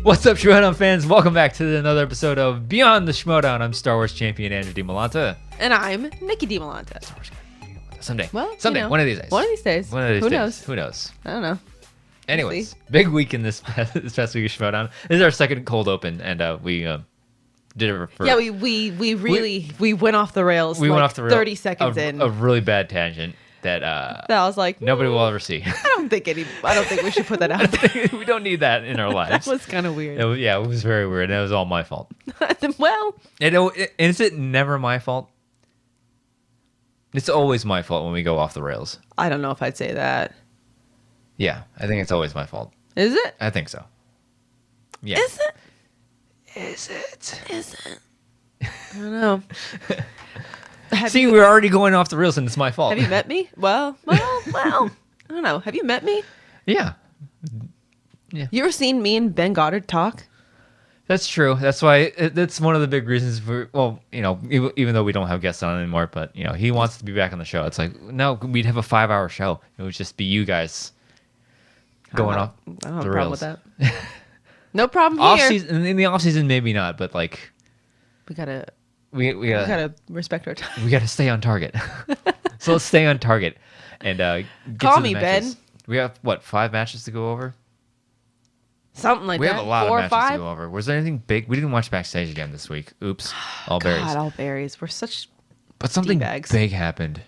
What's up, Schmoedown fans? Welcome back to another episode of Beyond the Schmoedown. I'm Star Wars champion Andrew Dimalanta. And I'm Nicki Dimalanta. Someday. Well, someday. you know, one of these days. Who knows? Who knows? I don't know. Anyways, big week in this past week of Schmoedown. This is our second cold open, and we did it for... Yeah, we went off the rails. We went off the rails. 30 seconds in. A really bad tangent that I was like, nobody will ever see. I don't think we should put that out there. We don't need that in our lives. That was kind of weird. It was very weird, and it was all my fault. Well, Is it never my fault? It's always my fault when we go off the rails. I don't know if I'd say that. Yeah, I think it's always my fault. Is it? I think so. Yeah. Is it? Is it? Is it? I don't know. See, we're already going off the rails, and it's my fault. Have you met me? Well. I don't know. Have you met me? Yeah. You ever seen me and Ben Goddard talk? That's true. That's why that's one of the big reasons for, well, even though we don't have guests on anymore, but, he wants to be back on the show. It's like, no, we'd have a 5-hour show. It would just be you guys going off I don't have the a rails. problem with that. No problem here. In the off season, maybe not, but like We gotta respect our time. we gotta stay on target. So let's stay on target and get Call to the me, matches. Ben. We have 5 matches to go over? Something like We that. have a lot 4 of or matches 5? to go over. Was there anything big? We didn't watch backstage again this week. Oops. All berries. God, all berries. We're such. But something D-bags. big happened.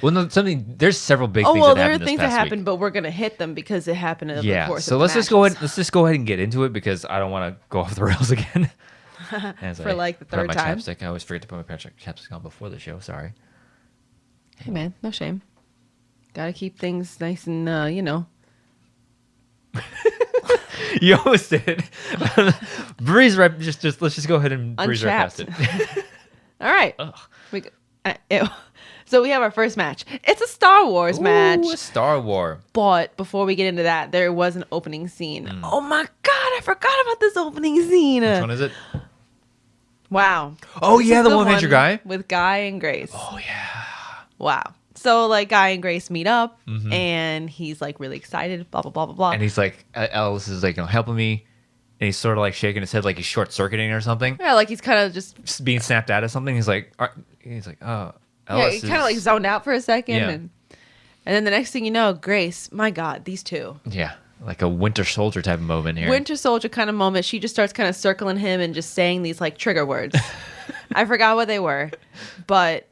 Well, no, there's several big Oh things well, that there are happened things this that past happened, week. but we're gonna hit them because it happened in the course. So of let's the just go matches. ahead. Let's just go ahead and get into it because I don't want to go off the rails again. For like the put on third my time. chapstick. I always forget to put my chapstick on before the show. Sorry. Hey man, no shame. Gotta keep things nice and You almost did. Breeze right. Just let's just go ahead and breeze right past it. All right. Ugh. So we have our first match. It's a Star Wars match. Ooh, a Star Wars. But before we get into that, there was an opening scene. Oh my God, I forgot about this opening scene. Which one is it? Wow. Oh This yeah, is the one with your guy. With Guy and Grace. Oh yeah. Wow. So like Guy and Grace meet up and he's like really excited, blah, blah, blah, blah, blah. And he's like, Ellis is like, helping me. And he's sort of like shaking his head like he's short circuiting or something. Yeah, like he's kind of just Being snapped out of something. He's like, oh, Ellis he kind of like zoned out for a second. Yeah. And then the next thing you know, Grace, my God, these two. Yeah, like a Winter Soldier type of moment here. Winter Soldier kind of moment. She just starts kind of circling him and just saying these like trigger words. I forgot what they were, but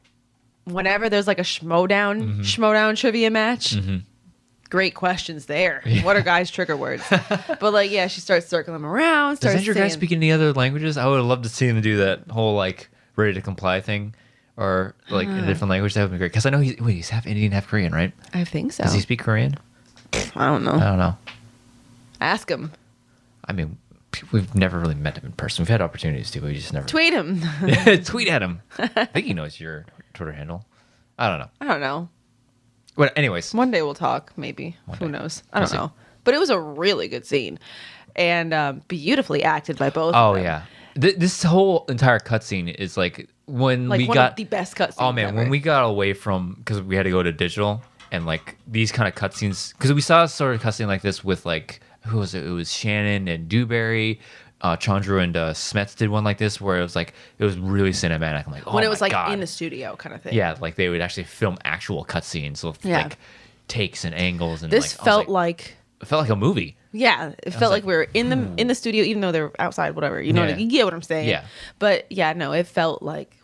whenever there's like a Schmoedown trivia match, great questions there. Yeah. What are guys' trigger words? But like, yeah, she starts circling them around. Does Andrew guy speak any other languages? I would have loved to see him do that whole like ready to comply thing, or like in a different language. That would be great because I know he's half Indian, half Korean, right? I think so. Does he speak Korean? I don't know. I don't know. Ask him. I mean, we've never really met him in person. We've had opportunities to, but we just never Tweet him. tweet at him. I think he knows your Twitter handle. I don't know. But anyways, one day we'll talk. Maybe. Who knows? I don't know. But it was a really good scene, and beautifully acted by both. Oh of them. yeah, this whole entire cutscene is like when like we one got of the best cutscenes. Oh man, ever. when we got away from because we had to go to digital and like these kind of cutscenes because we saw a sort of cutscene like this with like who was it? It was Shannon and Dewberry. Chandru and Smets did one like this where it was really cinematic. I'm like, oh when it was my like God. in the studio kind of thing. Yeah, like they would actually film actual cutscenes with like takes and angles and this like, felt like it felt like a movie. Yeah, it felt like we were in the studio, even though they're outside. Whatever, you know, you get what I'm saying. Yeah, but yeah, no, it felt like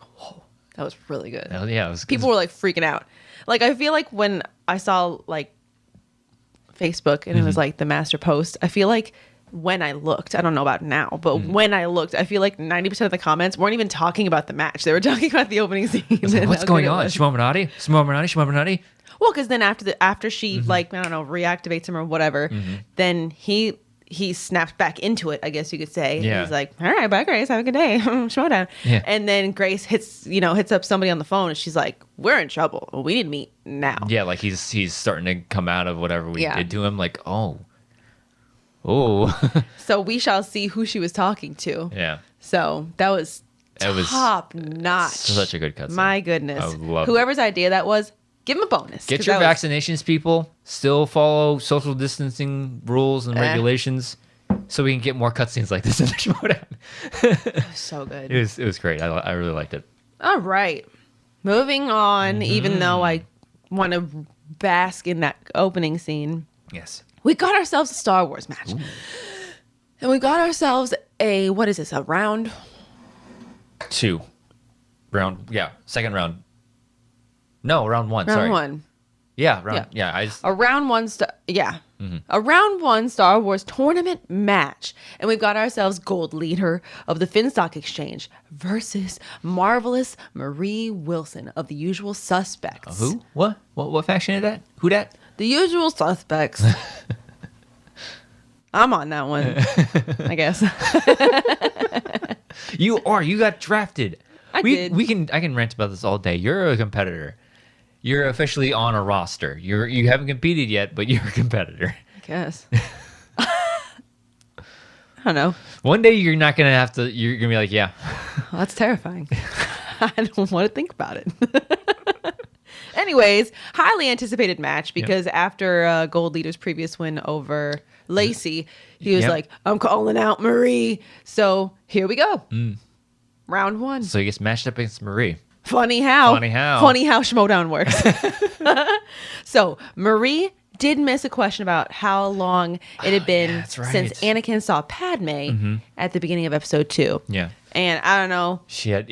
that was really good. Yeah, it was. People were like freaking out. Like I feel like when I saw like Facebook and it was like the master post, I feel like when I looked, I don't know about now, but when I looked, I feel like 90% of the comments weren't even talking about the match. They were talking about the opening scene. Like, what's going on? Schmoedown? Well, because then after she like I don't know reactivates him or whatever, then he snaps back into it. I guess you could say. Yeah. He's like, all right, bye Grace, have a good day, Schmoedown. Yeah. And then Grace hits up somebody on the phone, and she's like, we're in trouble. We need to meet now. Yeah, like he's starting to come out of whatever we did to him. Like Oh. So we shall see who she was talking to. Yeah. So that was top notch. Such a good cutscene. My goodness. I love Whoever's idea that was, Give him a bonus. Get your vaccinations, people. Still follow social distancing rules and regulations, so we can get more cutscenes like this in the Schmoedown. So good. It was great. I really liked it. All right. Moving on, even though I want to bask in that opening scene. Yes. We got ourselves a Star Wars match. Ooh. And we got ourselves a, what is this, a round? 2. Second round. No, round 1, round 1. Yeah, a round 1 a round 1 Star Wars tournament match. And we've got ourselves gold leader of the Finstock Exchange versus marvelous Marie Wilson of the Usual Suspects. Who? What faction is that? Who that? The Usual Suspects. I'm on that one, I guess. You got drafted. I did. I can rant about this all day. You're a competitor. You're officially on a roster. You haven't competed yet, but you're a competitor. I guess. I don't know. One day you're not gonna have to. You're gonna be like, yeah. Well, that's terrifying. I don't want to think about it. Anyways, highly anticipated match because after Gold Leader's previous win over Lacey, he was like, "I'm calling out Marie." So here we go. Round 1. So he gets matched up against Marie. Funny how Schmoedown works. So Marie did miss a question about how long it had been since Anakin saw Padme at the beginning of episode 2. Yeah. And I don't know.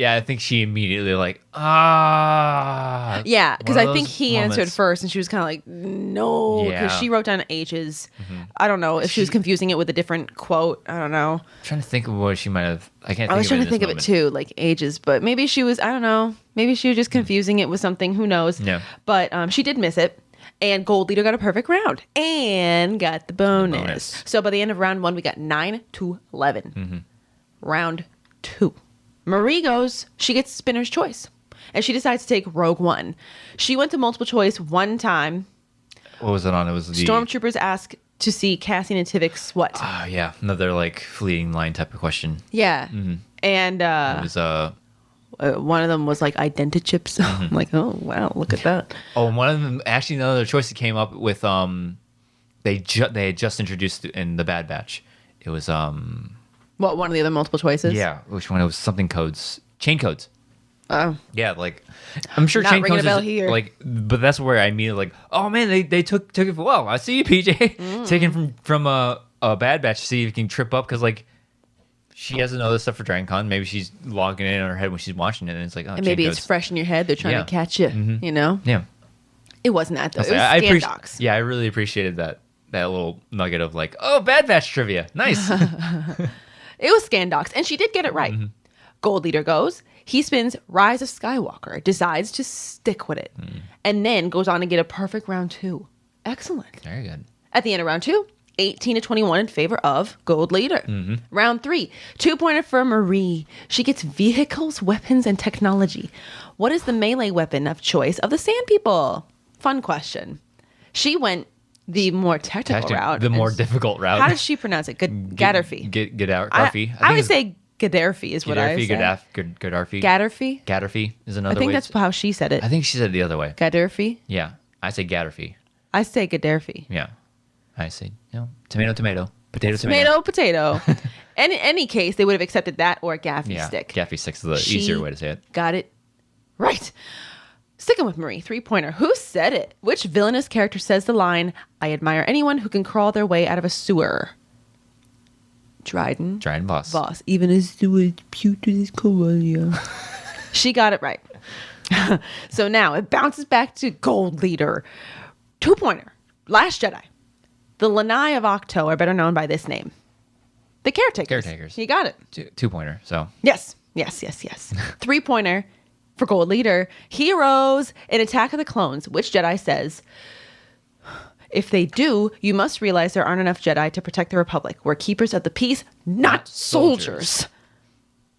I think she immediately Yeah, because I think he answered first and she was kind of like, no, because she wrote down H's. I don't know if she was confusing it with a different quote. I don't know. I'm trying to think of what she might have. I was trying to think of it too, like ages, but maybe she was, I don't know. Maybe she was just confusing it with something. Who knows? Yeah. But she did miss it. And Gold Leader got a perfect round and got the bonus. So by the end of round 1, we got 9-11. Round 2. Marie goes, she gets spinner's choice. And she decides to take Rogue One. She went to multiple choice one time. What was it on? It was the Stormtroopers ask to see Cassian and Tivic's what? Oh, yeah. Another like fleeting line type of question. Yeah. And it was one of them was like identichips. I'm like, oh wow, look at that. Oh, one of them actually another choice that came up with they had just introduced in the Bad Batch. It was what, one of the other multiple choices? Yeah, which one? It was something codes, chain codes. Oh yeah, like I'm sure not chain ringing codes a bell is here. Like, but that's where I mean like, oh man, they took it. Well, I see you, PJ, taking from a Bad Batch to see if you can trip up because like. She has another stuff for Dragon Con. Maybe she's logging it in her head when she's watching it, and it's like, oh, and maybe it's fresh in your head. They're trying to catch you. You know? Yeah. It wasn't that though. It was Scandox. Yeah, I really appreciated that little nugget of like, oh, Bad Batch trivia, nice. It was Scandox, and she did get it right. Gold Leader goes. He spins Rise of Skywalker, decides to stick with it, and then goes on to get a perfect round 2. Excellent. Very good. At the end of round 2. 18-21 in favor of Gold Leader. Round 3, 2-pointer for Marie. She gets vehicles, weapons, and technology. What is the melee weapon of choice of the Sand People? Fun question. She went the more technical route. The more difficult route. How does she pronounce it? Gaddarfi. Gaddarfi. I would say Gaddarfi is what I say. Gaddarfi. Gaddarfi. Gaddarfi is another way. I think that's how she said it. I think she said it the other way. Gaddarfi. Yeah. I say Gaddarfi. I say Gaddarfi. Yeah. I say, tomato, potato. And in any case, they would have accepted that or Gaffy stick. Gaffy stick's the easier way to say it. Got it right. Sticking with Marie, 3-pointer. Who said it? Which villainous character says the line, I admire anyone who can crawl their way out of a sewer? Dryden Voss. Even a sewer putrid as Corellia. She got it right. So now it bounces back to Gold Leader. 2-pointer. Last Jedi. The Lanai of Octo are better known by this name. The Caretakers. You got it. 2-pointer, so. Yes. 3-pointer for Gold Leader. Heroes in Attack of the Clones. Which Jedi says, if they do, you must realize there aren't enough Jedi to protect the Republic. We're keepers of the peace, not soldiers.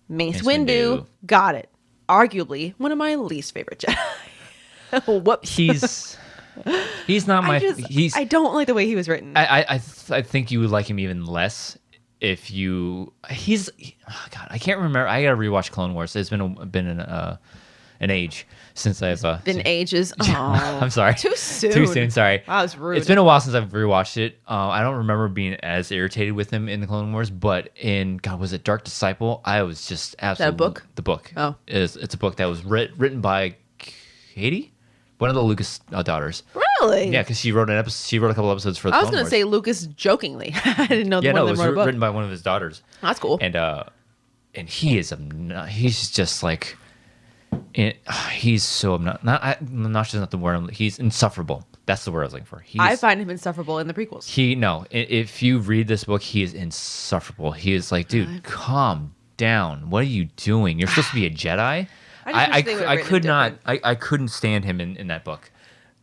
Mace Windu. Got it. Arguably one of my least favorite Jedi. Whoops. He's not my. I don't like the way he was written. I think you would like him even less if you. God, I can't remember. I gotta rewatch Clone Wars. It's been an age since I've Been ages. Oh, I'm sorry. Too soon. Too soon. Sorry. Wow, that's rude. It's been a while since I've rewatched it. I don't remember being as irritated with him in the Clone Wars, but in was it Dark Disciple? I was just absolutely. That book? The book. Oh, it's a book that was written by Katie, one of the Lucas daughters. Really? Yeah, because she wrote a couple episodes for the I was Clone going to Wars. say Lucas jokingly. I didn't know Yeah, one no, it of was them wrote a book. written by one of his daughters. That's cool. And he is he's just like he's so obnoxious is not the word. He's insufferable. That's the word I was looking for. I find him insufferable in the prequels. If you read this book, he is insufferable. He is like, dude, calm down. What are you doing? You're supposed to be a Jedi. I couldn't stand him in that book.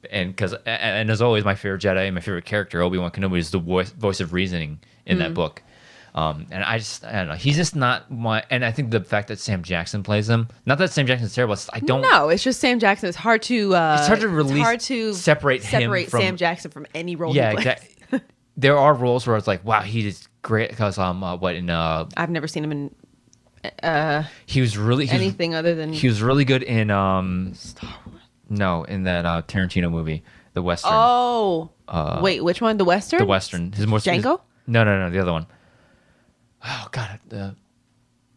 And as always, my favorite Jedi and my favorite character, Obi-Wan Kenobi, is the voice of reasoning in that book. And I don't know. He's just not my. And I think the fact that Sam Jackson plays him, not that Sam Jackson's terrible. I don't. No, it's just Sam Jackson. It's hard to. It's hard to release. It's hard to separate him from Sam Jackson from any role. He plays. Exactly. There are roles where it's like, wow, he is great. Because I've never seen him in. He was really anything other than. He was really good in Star Wars. No, in that Tarantino movie, the Western. Oh. Wait, which one? The Western? The Western. Django? No, the other one. Oh God,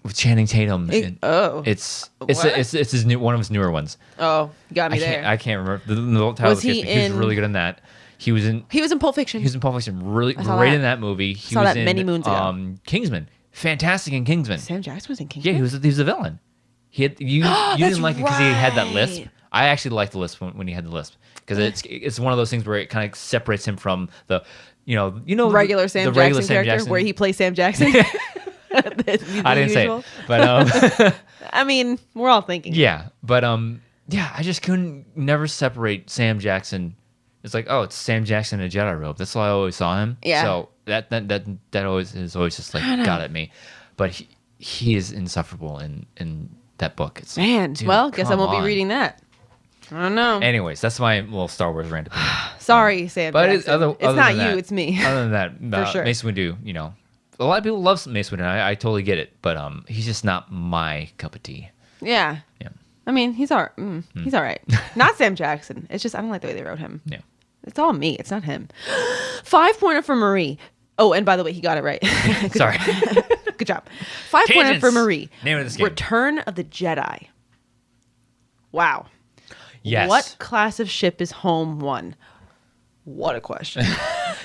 with Channing Tatum. It's one of his newer ones. Oh, you got me there. I can't remember the title. Was he was really good in that. He was in Pulp Fiction. He was in Pulp Fiction. Really great in that movie. He saw was that in, many moons ago. Kingsman. Fantastic in Kingsman. Sam Jackson was in Kingsman. Yeah, he was a villain. You didn't like it because he had that lisp. I actually liked the lisp when he had the lisp because it's one of those things where it kind of separates him from the regular Sam Jackson character where he plays Sam Jackson. I didn't say it, but I mean, we're all thinking. Yeah, but I just never separate Sam Jackson. It's like, oh, it's Sam Jackson in a Jedi robe. That's how I always saw him. Yeah. So that always is always just like got at me, but he is insufferable in that book. It's man. Dude, well, guess I won't be reading that. I don't know. Anyways, that's my little Star Wars rant opinion. Sorry, Sam. But Jackson. It's not you, it's me. Other than that, For sure. Mace Windu, a lot of people love Mace Windu. I totally get it, but he's just not my cup of tea. Yeah. Yeah. I mean, he's all right. Not Sam Jackson. It's just I don't like the way they wrote him. Yeah. It's all me. It's not him. 5-pointer for Marie. Oh, and by the way, he got it right. Sorry. Good job. 5-pointer for Marie. Name of this game. Return of the Jedi. Wow. Yes. What class of ship is Home 1? What a question.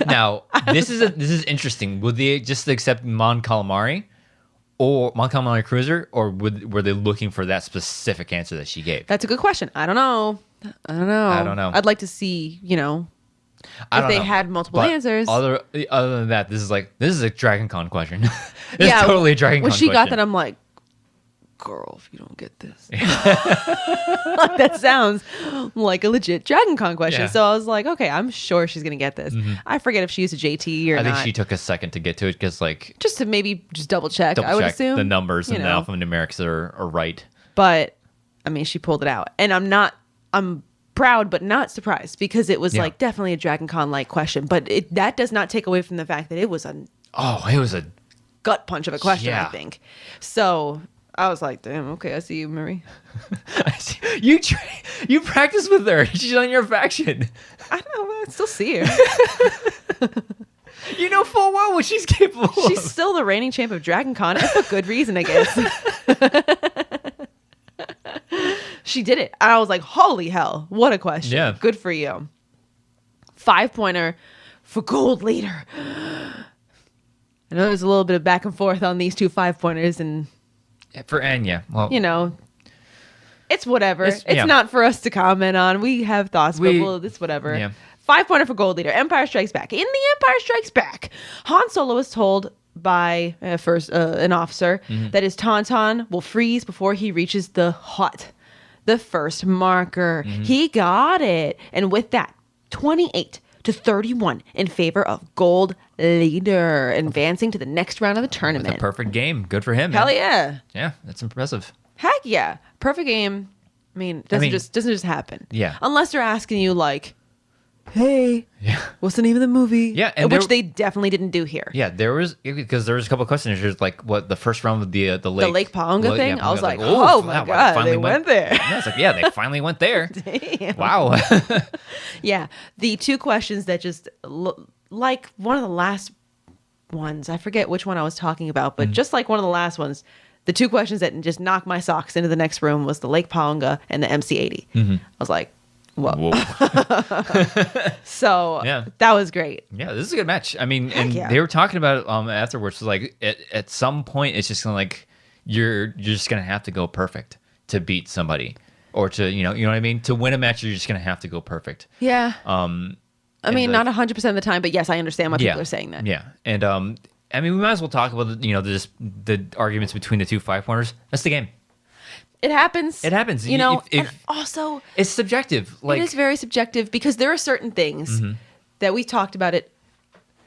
Now, this is interesting. Would they just accept Mon Calamari or Mon Calamari Cruiser, or were they looking for that specific answer that she gave? That's a good question. I don't know. I'd like to see, if they had multiple answers. Other than that, this is a Dragon Con question. This is totally a Dragon Con question. When she got that, I'm like, girl, if you don't get this. That sounds like a legit Dragon Con question. Yeah. So I was like, okay, I'm sure she's going to get this. Mm-hmm. I forget if she used a JT or not. I think she took a second to get to it because just to maybe double check, I would assume. The numbers and the alphanumerics are right. But, I mean, she pulled it out. And I'm proud but not surprised because it was definitely a Dragon Con-like question. But that does not take away from the fact that it was a gut punch of a question, I think. So I was like, damn, okay, I see you, Marie. You practice with her. She's on your faction. I know, I still see her. You know full well what she's capable of. She's still the reigning champ of Dragon Con, and for good reason, I guess. She did it. I was like, holy hell, what a question. Yeah. Good for you. 5-pointer for Gold Leader. I know there's a little bit of back and forth on these two 5-pointers, and for Anya, well, it's whatever. It's not for us to comment on. We have thoughts, but it's whatever. Yeah. 5-pointer for Gold Leader. Empire Strikes Back. In the Empire Strikes Back, Han Solo is told by an officer that his tauntaun will freeze before he reaches the hut, the first marker. Mm-hmm. He got it, and with that, 28-31 in favor of Gold Leader, advancing to the next round of the tournament. That's a perfect game. Good for him. Hell man. yeah. Yeah, that's impressive. Heck yeah. Perfect game. I mean, doesn't just happen. Yeah. Unless they're asking you like, hey, what's the name of the movie? Yeah, and which they definitely didn't do here. Yeah, there was a couple of questions. There's like what the first round of the lake, the Lake Paonga thing. Yeah, I was like, oh my god, they went there. Yeah, it's like they finally went there. Damn. Wow. Yeah, the two questions that just like one of the last ones. I forget which one I was talking about, but just like one of the last ones, the two questions that just knocked my socks into the next room was the Lake Paonga and the MC80. I was like, whoa. So that was great. Yeah, this is a good match. I mean, Heck and yeah. they were talking about it afterwards. So like at some point, it's just gonna like you're just gonna have to go perfect to beat somebody, or to you know what I mean. To win a match, you're just gonna have to go perfect. Yeah. I mean, not 100% of the time, but yes, I understand why people are saying that. Yeah, and I mean, we might as well talk about the arguments between the two 5-pointers. That's the game. It happens. It happens. You know, if and also it's subjective. Like, it is very subjective because there are certain things that we talked about it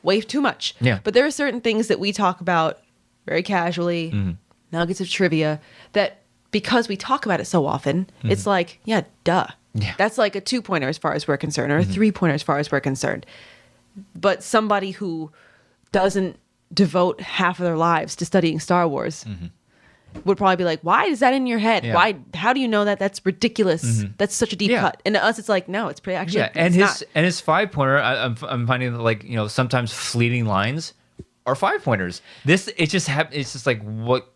way too much. Yeah. But there are certain things that we talk about very casually, nuggets of trivia, that because we talk about it so often, it's like, yeah, duh. Yeah. That's like a 2-pointer as far as we're concerned, or a 3-pointer as far as we're concerned. But somebody who doesn't devote half of their lives to studying Star Wars would probably be like, why is that in your head? Yeah. Why? How do you know that? That's ridiculous. That's such a deep cut. And to us, it's like, no, it's pretty actually. yeah, and it's his 5-pointer, I'm finding that like sometimes fleeting lines are 5-pointers. It's just like what.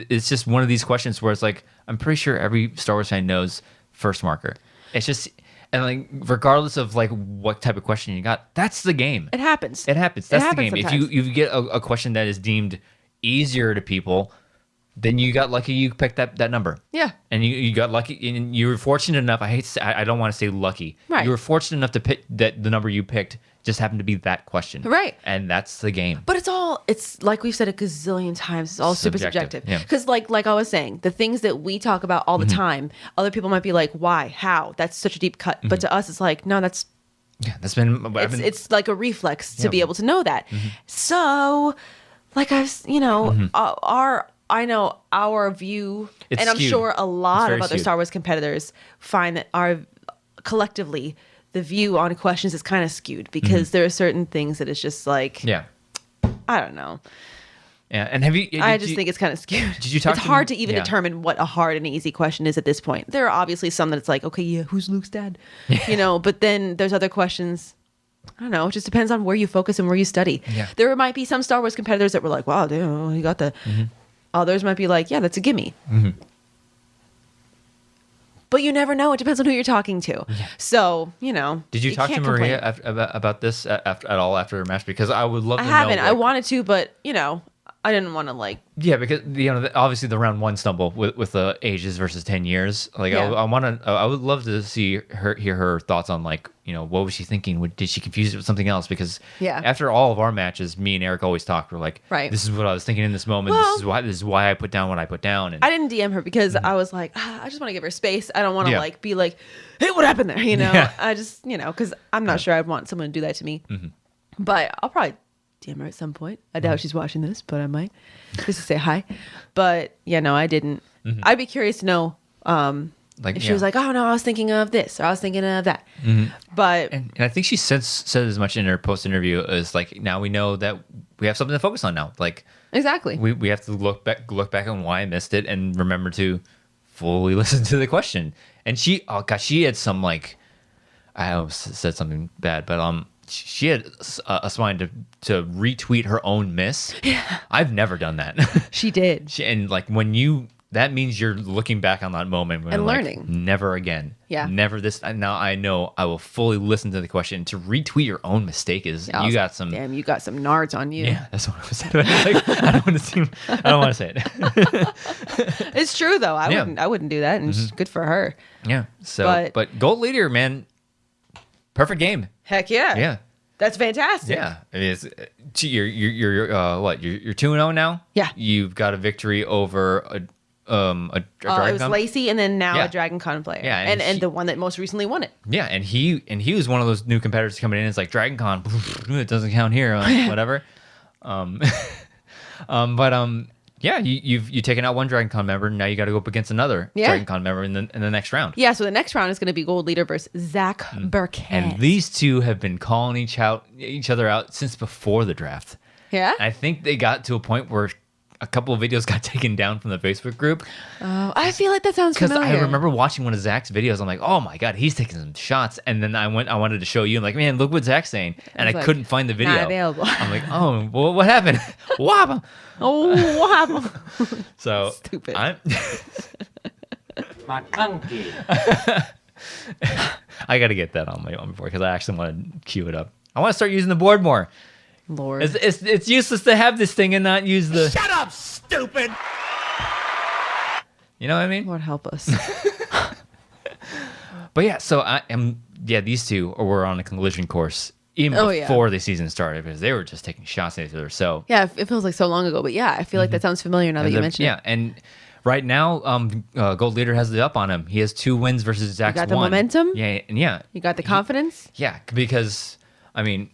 It's just one of these questions where it's like I'm pretty sure every Star Wars fan knows first marker. It's just, and like regardless of like what type of question you got, that's the game. It happens. It happens. That's the game. Sometimes. If you get a question that is deemed easier to people, then you got lucky. You picked that number. Yeah. And you got lucky, and you were fortunate enough. I don't want to say lucky. Right. You were fortunate enough to pick that the number you picked just happened to be that question. Right. And that's the game. But it's like we've said a gazillion times, it's all super subjective. Yeah. Because like I was saying, the things that we talk about all the time, other people might be like, why? How? That's such a deep cut. But to us, it's like, no, that's that's been. it's like a reflex to be able to know that. So, like I know our view, It's and I'm skewed. sure a lot very of other skewed. Star Wars competitors find that our collectively the view on questions is kind of skewed because there are certain things that it's just like, Yeah. I don't know. Yeah. And have you? I just think it's kind of skewed. Did you talk? It's to hard them? to even Yeah. determine what a hard and easy question is at this point. There are obviously some that it's like, okay, yeah, who's Luke's dad? But then there's other questions. I don't know. It just depends on where you focus and where you study. Yeah. There might be some Star Wars competitors that were like, wow, dude, you got the. Others might be like, yeah, that's a gimme. But you never know. It depends on who you're talking to. Yeah. So, Did you talk to can't Maria complain. about this at all after her match? Because I would love to I know. haven't. I like- wanted to, but, I didn't want to like. Yeah, because obviously the round one stumble with the ages versus 10 years. Like Yeah. I would love to hear her thoughts on like what was she thinking? Did she confuse it with something else? Because after all of our matches, me and Eric always talk. We're like, right. This is what I was thinking in this moment. Well, this is why I put down what I put down. And I didn't DM her because I was like, I just want to give her space. I don't want to Yeah. like be like, hey, what happened there? Yeah. I just because I'm not sure I'd want someone to do that to me. But I'll probably DM her at some point. I doubt she's watching this, but I might just to say hi. But no, I didn't. I'd be curious to know if she was like, oh no, I was thinking of this or I was thinking of that. But and I think she said as much in her post interview as like, now we know that we have something to focus on now. Like exactly, we have to look back on why I missed it and remember to fully listen to the question. And she had some like, I almost said something bad, but she had a spine to retweet her own miss. Yeah. I've never done that. She did. And like that means you're looking back on that moment and learning. Like, never again. Yeah. Never this. Now I know I will fully listen to the question. To retweet your own mistake is Yeah, you got some nards on you. Yeah, that's what I was saying. Like, I don't want to say it. It's true though. I wouldn't do that, and good for her. Yeah. So, but Gold Leader, man, perfect game. Heck yeah. Yeah. That's fantastic. Yeah. I mean, you're what? You're 2-0 now. Yeah. You've got a victory over a Dragon it was Con? Lacey, and then now Yeah. a Dragon Con player. Yeah, and and the one that most recently won it. Yeah, and he was one of those new competitors coming in. It's like Dragon Con, it doesn't count here, whatever. But Yeah, you've taken out one Dragon Con member, now you got to go up against another Dragon Con member in the next round. Yeah, so the next round is going to be Gold Leader versus Zach Burkett. And these two have been calling each other out since before the draft. Yeah? And I think they got to a point where a couple of videos got taken down from the Facebook group. Oh, I feel like that sounds familiar. Because I remember watching one of Zach's videos. I'm like, oh my God, he's taking some shots. And then I wanted to show you. I'm like, man, look what Zach's saying. And I couldn't find the video. Not available. I'm like, oh, well, what happened? Whop. Oh, what happened? So stupid. My monkey. I got to get that on my own before because I actually want to cue it up. I want to start using the board more. Lord. It's useless to have this thing and not use the... Shut up, stupid! You know what I mean? Lord help us. But yeah, so these two were on a collision course even before the season started because they were just taking shots at each other. So yeah, it feels like so long ago, but yeah, I feel like that sounds familiar now that you mentioned it. Yeah, and right now, Gold Leader has it up on him. He has 2 wins versus Zach's 1. You got the momentum? Yeah, and yeah. You got the confidence? Yeah, because, I mean,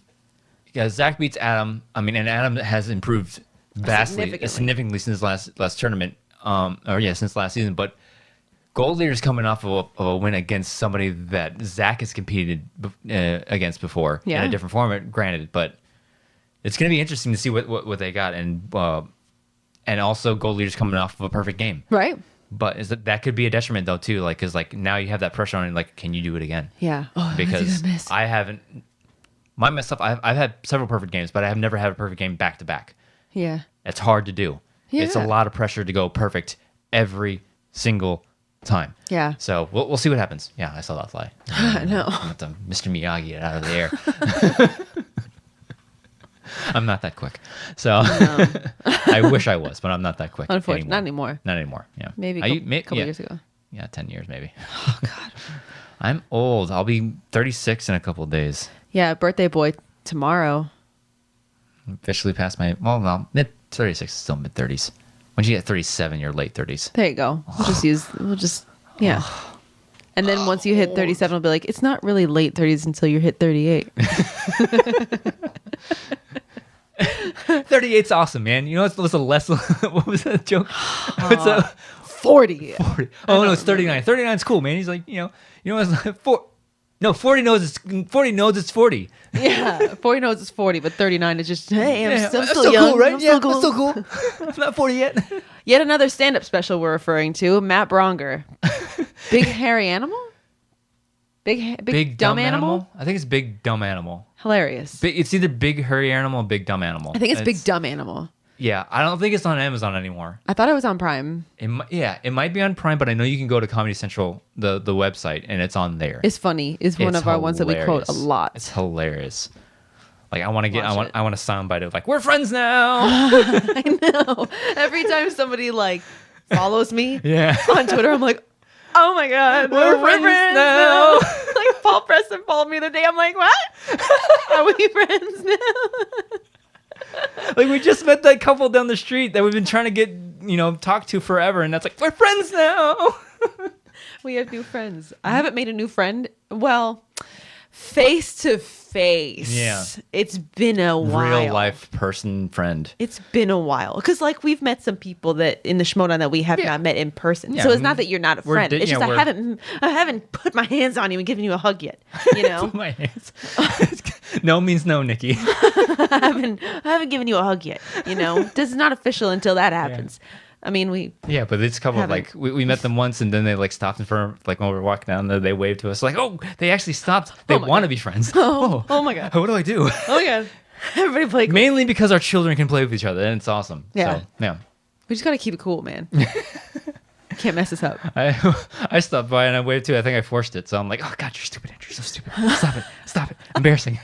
Zach beats Adam. I mean, and Adam has improved vastly, significantly since last tournament. Since last season. But Gold Leader's coming off of a win against somebody that Zach has competed against before in a different format, granted. But it's going to be interesting to see what they got, and also Gold Leader's coming off of a perfect game, right? But that could be a detriment though too, like because like now you have that pressure on you, like can you do it again? Yeah, because I haven't. My mess up. I've had several perfect games, but I have never had a perfect game back to back. Yeah, it's hard to do. Yeah. It's a lot of pressure to go perfect every single time. Yeah. So we'll see what happens. Yeah, I saw that fly. No. I'm to Mr. Miyagi it out of the air. I'm not that quick. So no. I wish I was, but I'm not that quick. Unfortunately, not anymore. Not anymore. Yeah. Maybe a couple years ago. Yeah, 10 years maybe. Oh God. I'm old. I'll be 36 in a couple of days. Yeah, birthday boy tomorrow. Officially past my mid 36 is still mid 30s. Once you get 37, you're late 30s. There you go. We'll just And then once you hit 37, it'll be like, it's not really late 30s until you hit 38. 38's awesome, man. You know what's a less... What was that joke? What's a 40. 40. Oh, no, it's 39. 39's cool, man. He's like, it's 40 knows it's 40. Yeah, 40 knows it's 40, but 39 is just, hey, I'm still young. Cool, right? I'm still cool. I'm not 40 yet. Yet another stand-up special we're referring to, Matt Bronger. Big hairy animal? Big dumb animal? I think it's big dumb animal. Hilarious. It's either big hairy animal or big dumb animal. I think it's big dumb animal. Yeah, I don't think it's on Amazon anymore. I thought it was on Prime. It might be on Prime, but I know you can go to Comedy Central, the website, and it's on there. It's funny. It's one of our ones that we quote a lot. It's hilarious. Like I want to I want a soundbite of like we're friends now. I know. Every time somebody like follows me on Twitter, I'm like, oh my God, we're friends now. Like Paul Preston followed me the day. I'm like, what? Are we friends now? Like we just met that couple down the street that we've been trying to get, talk to forever, and that's like we're friends now. We have new friends. I haven't made a new friend. Well, face to face. Yeah. It's been a while. Real life person friend. It's been a while. Because like we've met some people that in the Schmoedown that we have not met in person. Yeah, so it's not that you're not a friend. It's just I haven't put my hands on you and given you a hug yet. Put my hands. No means no, Nikki. I haven't given you a hug yet. This is not official until that happens. Yeah. I mean, but it's a couple of like we met them once and then they like stopped in front of like when we were walking down there, they waved to us like, oh, they actually stopped. They want to be friends. Oh my God. What do I do? Oh my God. Everybody play cool. Mainly because our children can play with each other and it's awesome. Yeah. So, yeah. We just got to keep it cool, man. Can't mess us up. I stopped by and I waved too. I think I forced it. So I'm like, oh God, you're stupid, Andrew. You're so stupid. Stop it. Embarrassing.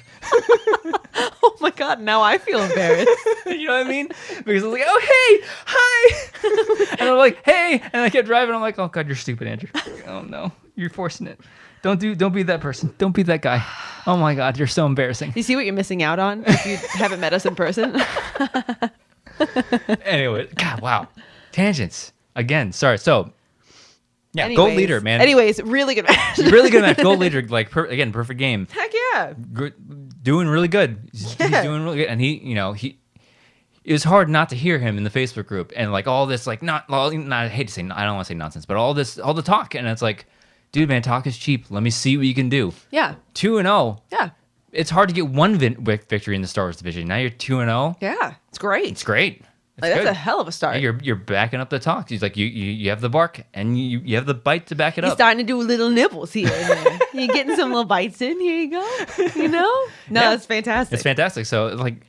Oh my God, now I feel embarrassed. You know what I mean? Because I was like, oh, hey, hi. And I'm like, hey. And I kept driving. I'm like, oh God, you're stupid, Andrew. Oh no, you're forcing it. Don't be that person. Don't be that guy. Oh my God, you're so embarrassing. You see what you're missing out on if you haven't met us in person? Anyway, God, wow. Tangents. Again, sorry. So, yeah, Anyways, Gold Leader, man. Anyways, really good match. Really good match. Gold Leader, like, again, perfect game. Heck yeah. Doing really good. He's doing really good. And it was hard not to hear him in the Facebook group and like all this like not I hate to say I don't want to say nonsense, but all the talk, and it's like, dude, man, talk is cheap. Let me see what you can do. Yeah. 2-0. Yeah. It's hard to get one victory in the Star Wars division. Now you're 2-0. Yeah. It's great. It's great. Like, that's a hell of a start. Yeah, you're backing up the talk. He's like you have the bark and you have the bite to back it You're up. starting to do little nibbles here and there. You're getting some little bites in. Here you go. You know? No, Yeah. it's fantastic. It's fantastic. So like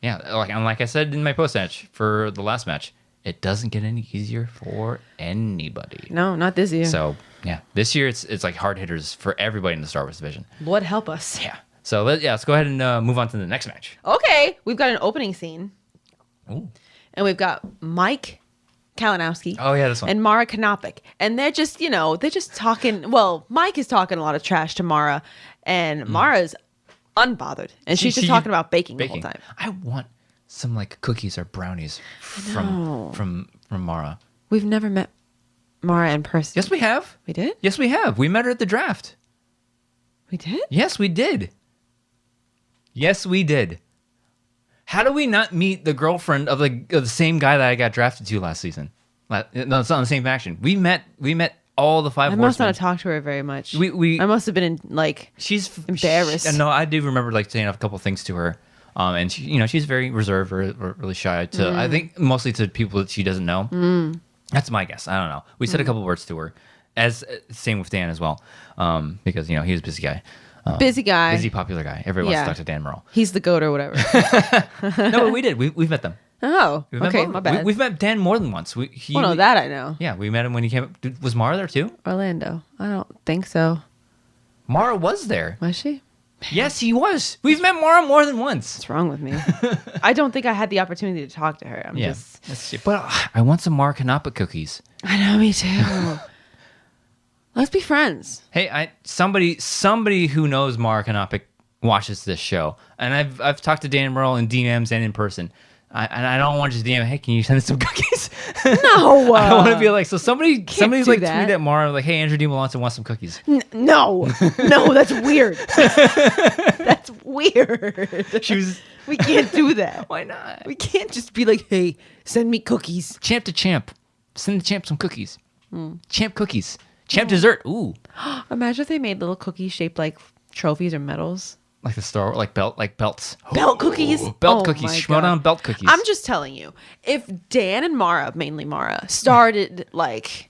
like I said in my post match for the last match, it doesn't get any easier for anybody. No, not this year. So yeah, this year it's like hard hitters for everybody in the Star Wars division. Lord help us. Yeah. So let's go ahead and move on to the next match. Okay, we've got an opening scene. Ooh. And we've got Mike Kalinowski. Oh yeah, this one. And Mara Kanopik. And they're just, they're just talking. Well, Mike is talking a lot of trash to Mara, and Mara's unbothered. And she's just talking about baking the whole time. I want some like cookies or brownies from Mara. We've never met Mara in person. Yes, we have. We did? Yes, we have. We met her at the draft. We did? Yes, we did. Yes, we did. How do we not meet the girlfriend of the same guy that I got drafted to last season? No, it's not in the same faction. We met all the five I horsemen. must not have talked to her very much. I I must have been she's embarrassed. No, I do remember like saying a couple things to her. And she, she's very reserved or really shy to, I think mostly to people that she doesn't know. That's my guess. I don't know. We said a couple words to her, as same with Dan as well. Because he was a busy guy. Busy guy. Busy, popular guy. Everyone wants to talk to Dan Merle. He's the goat or whatever. No, but we did. We've met them. Oh, We've met okay, both. my bad. We've met Dan more than once. That I know. Yeah, we met him when he came. Was Mara there too? Orlando. I don't think so. Mara was there. Was she? Yes, he was. We've met Mara more than once. What's wrong with me? I don't think I had the opportunity to talk to her. I'm just. But I want some Mara Kanapa cookies. I know, me too. Let's be friends. Hey, somebody who knows Mara Kanapa watches this show, and I've talked to Dan Merle in DMs and in person. I don't want to just DM. Hey, can you send us some cookies? No, I don't want to be like somebody's do like that. tweet at Mara like, hey, Andrew Dimalanta wants some cookies. No, that's weird. That's weird. We can't do that. Why not? We can't just be like, hey, send me cookies. Champ to champ, send the champ some cookies. Champ cookies, champ dessert. Ooh, Imagine if they made little cookies shaped like trophies or medals. like the star, like belts. Belt cookies? Belt Oh cookies. my Schmoedown God. belt cookies. I'm just telling you, if Dan and Mara, mainly Mara, started like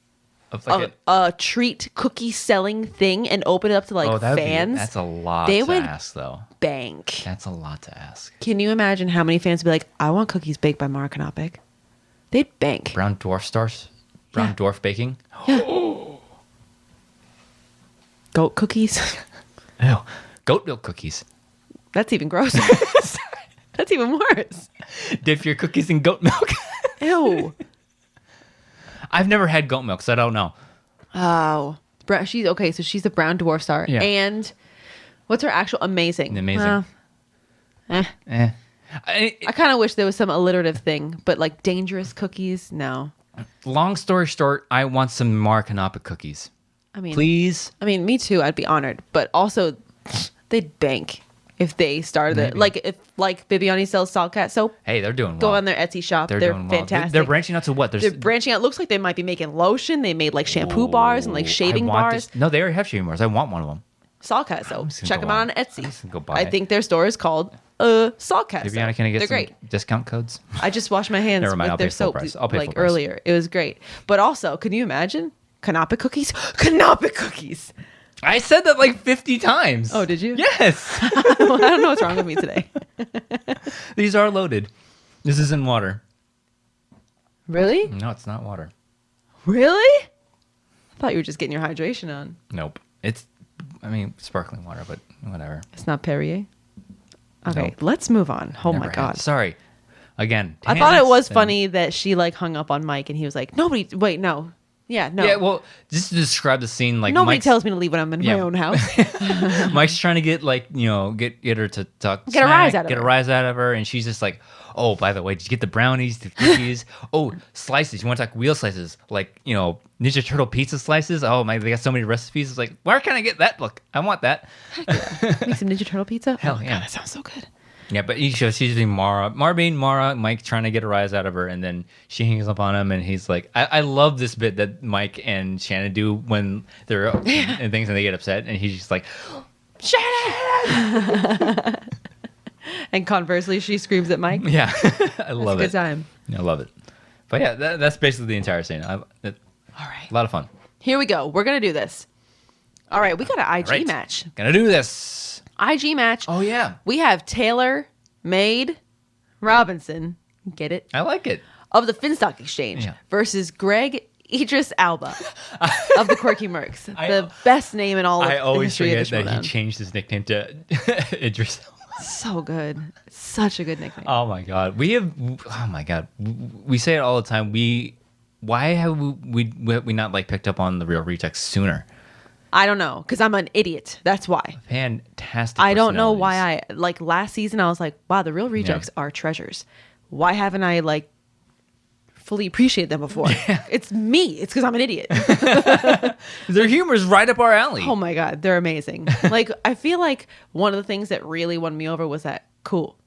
Of like a treat cookie selling thing and open it up to fans, that's a lot they to would ask, though. bank. That's a lot to ask. Can you imagine how many fans would be like, I want cookies baked by Mara Kanopik? They'd bank. Brown dwarf stars, brown dwarf baking. Goat cookies? Ew. Goat milk cookies. That's even grosser. That's even worse. Dip your cookies in goat milk. Ew. I've never had goat milk, so I don't know. Oh. She's okay, so she's the brown dwarf star. Yeah. And what's her actual amazing? Amazing. I I kind of wish there was some alliterative thing, but like dangerous cookies, no. long story short, I want some Mara Kanapa cookies. Please. I mean, me too. I'd be honored, but also they'd bank if they started it. Like if Bibiani sells Salt Cat soap. Hey, they're doing well. Go on their Etsy shop. They're doing well. fantastic. They're branching out to what? They're branching out. Looks like they might be making lotion. They made like shampoo bars and like shaving bars. No, they already have shaving bars. I want one of them. Salt Cat soap. Check them out on Etsy. I'm just gonna go buy I it. think their store is called Salt Cat soap. Bibiana, can I get They're some great. discount codes? I just washed my hands Never mind, with I'll their pay full soap price. I'll pay like full price. earlier. It was great. But also, can you imagine Kanapa cookies? Kanapa cookies. I said that like 50 times. Oh, did you? Yes. I don't know what's wrong with me today. These are loaded. This isn't water. Really? No, it's not water. Really? I thought you were just getting your hydration on. Nope. It's, sparkling water, but whatever. It's not Perrier. Okay, Nope. let's move on. Oh Never my had. God. Sorry. Again. I thought it was tangents and- funny that she like hung up on Mike and he was like, nobody, wait, no. Yeah, no. Yeah, well, just to describe the scene, like Nobody Mike's, tells me to leave when I'm in my own house. Mike's trying to get get her to talk, Get a rise out of get her. a rise out of her, and she's just like, oh, by the way, did you get the brownies, the cookies? Oh, slices. You want to talk wheel slices, like Ninja Turtle pizza slices? Oh my, they got so many recipes. It's like, where can I get that? Look, I want that. Make some Ninja Turtle pizza. Hell oh my yeah. God, that sounds so good. Yeah, but she's being Mara being Mara, Mike trying to get a rise out of her, and then she hangs up on him, and he's like, I love this bit that Mike and Shannon do when they're and things and they get upset, and he's just like, Shannon! And conversely, she screams at Mike. Yeah, I love it. Good time. I love it. But yeah, that's basically the entire scene. All right. A lot of fun. Here we go. We're going to do this. All right. We got an IG match. Gonna do this. IG match. Oh, yeah. We have Taylor Made Robinson. Get it? I like it. Of the Finstock Exchange versus Greg Idris Alba of the Quirky Mercs. The best name in all of I always the history forget of the that he changed his nickname to Idris. So good. Such a good nickname. Oh my god. We say it all the time. Why have we not like picked up on the Real Rejects sooner? I don't know, because I'm an idiot. That's why. Fantastic. I don't know why last season I was like, wow, the Real Rejects are treasures. Why haven't I fully appreciated them before? Yeah. It's me. It's because I'm an idiot. Their humor is right up our alley. Oh my god, they're amazing. I feel like one of the things that really won me over was that cool.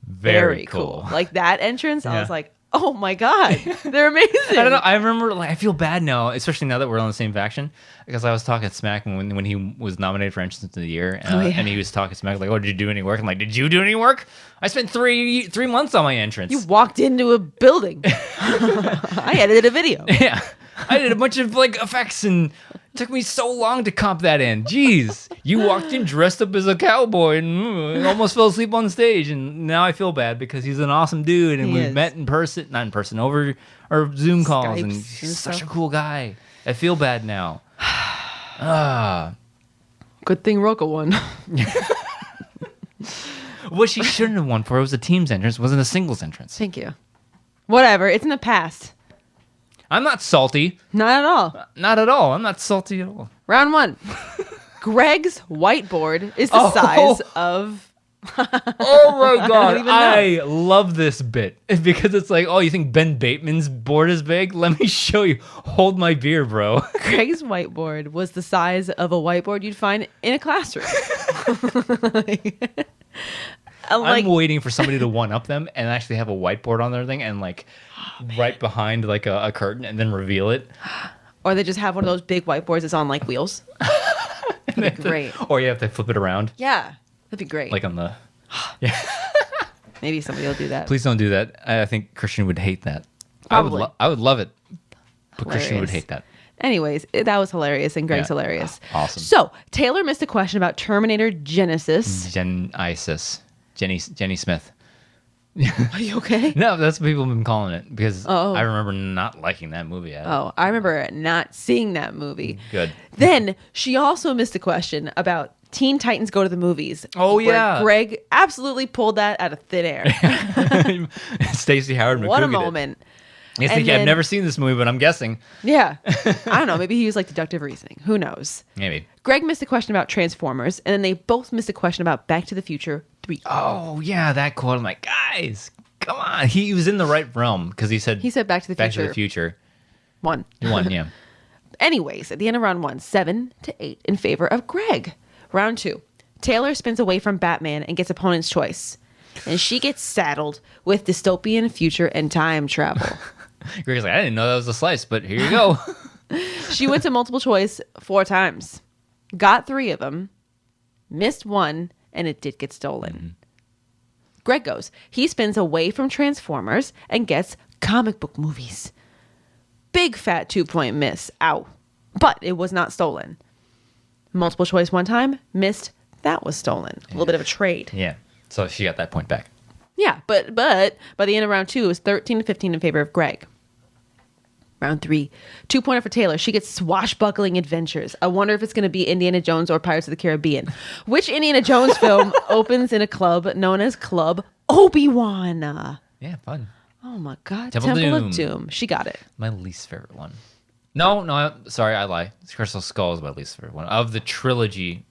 Very cool. Like that entrance, I was like, oh my god, they're amazing. I don't know. I remember, I feel bad now, especially now that we're on the same faction, because I was talking smack when he was nominated for Entrance of the Year, and he was talking smack like, "Oh, did you do any work?" I'm like, "Did you do any work? I spent three months on my entrance. You walked into a building. I edited a video. Yeah, I did a bunch of effects and." It took me so long to comp that in. Jeez, you walked in dressed up as a cowboy and almost fell asleep on stage, and now I feel bad because he's an awesome dude, and we've met in person, not in person, over our Zoom calls, Skypes and he's such a cool guy. I feel bad now. Good thing Roka won. What she shouldn't have won for was a team's entrance, wasn't a singles entrance. Thank you. Whatever, it's in the past. I'm not salty. Not at all. Not at all. I'm not salty at all. Round 1. Greg's whiteboard is the size of... Oh my god, I love this bit because it's like, oh, you think Ben Bateman's board is big? Let me show you. Hold my beer, bro. Greg's whiteboard was the size of a whiteboard you'd find in a classroom. I'm waiting for somebody to one up them and actually have a whiteboard on their thing and right behind a curtain and then reveal it. Or they just have one of those big whiteboards that's on wheels. That'd be great. Or you have to flip it around. Yeah, that'd be great. Like on the... Yeah. Maybe somebody will do that. Please don't do that. I think Christian would hate that. Probably. I would love it. But Hilarious. Christian would hate that. Anyways, that was hilarious, and Greg's hilarious. Awesome. So, Taylor missed a question about Terminator Genesis. Jenny Smith. Are you okay? No, that's what people have been calling it because Oh. I remember not liking that movie. Oh, I remember not seeing that movie. Good. Then she also missed a question about Teen Titans Go to the Movies. Oh, where yeah. Greg absolutely pulled that out of thin air. Stacey Howard McCoogan. What a moment. Yes, And I've then- never seen this movie, but I'm guessing. Yeah. I don't know. Maybe he used deductive reasoning. Who knows? Maybe. Greg missed a question about Transformers, and then they both missed a question about Back to the Future 3. Oh, yeah, that quote. I'm like, guys, come on. He was in the right realm because he said Back to the Future. Back to the Future. 1. One, yeah. Anyways, at the end of round 1, 7-8 in favor of Greg. Round 2, Taylor spins away from Batman and gets opponent's choice. And she gets saddled with dystopian future and time travel. Greg's like, I didn't know that was a slice, but here you go. She went to multiple choice 4 times. Got 3 of them. Missed 1, and it did get stolen. Mm-hmm. Greg goes. He spins away from Transformers and gets comic book movies. Big fat 2-point miss. Ow. But it was not stolen. Multiple choice 1 time. Missed. That was stolen. A little bit of a trade. Yeah. So she got that point back. Yeah, but by the end of round 2, it was 13-15 in favor of Greg. Round 3, 2-pointer for Taylor. She gets swashbuckling adventures. I wonder if it's going to be Indiana Jones or Pirates of the Caribbean. Which Indiana Jones film opens in a club known as Club Obi-Wan? Yeah, fun. Oh my God. Temple of Doom. She got it. My least favorite one. No, sorry, I lie. Crystal Skull is my least favorite one. Of the trilogy,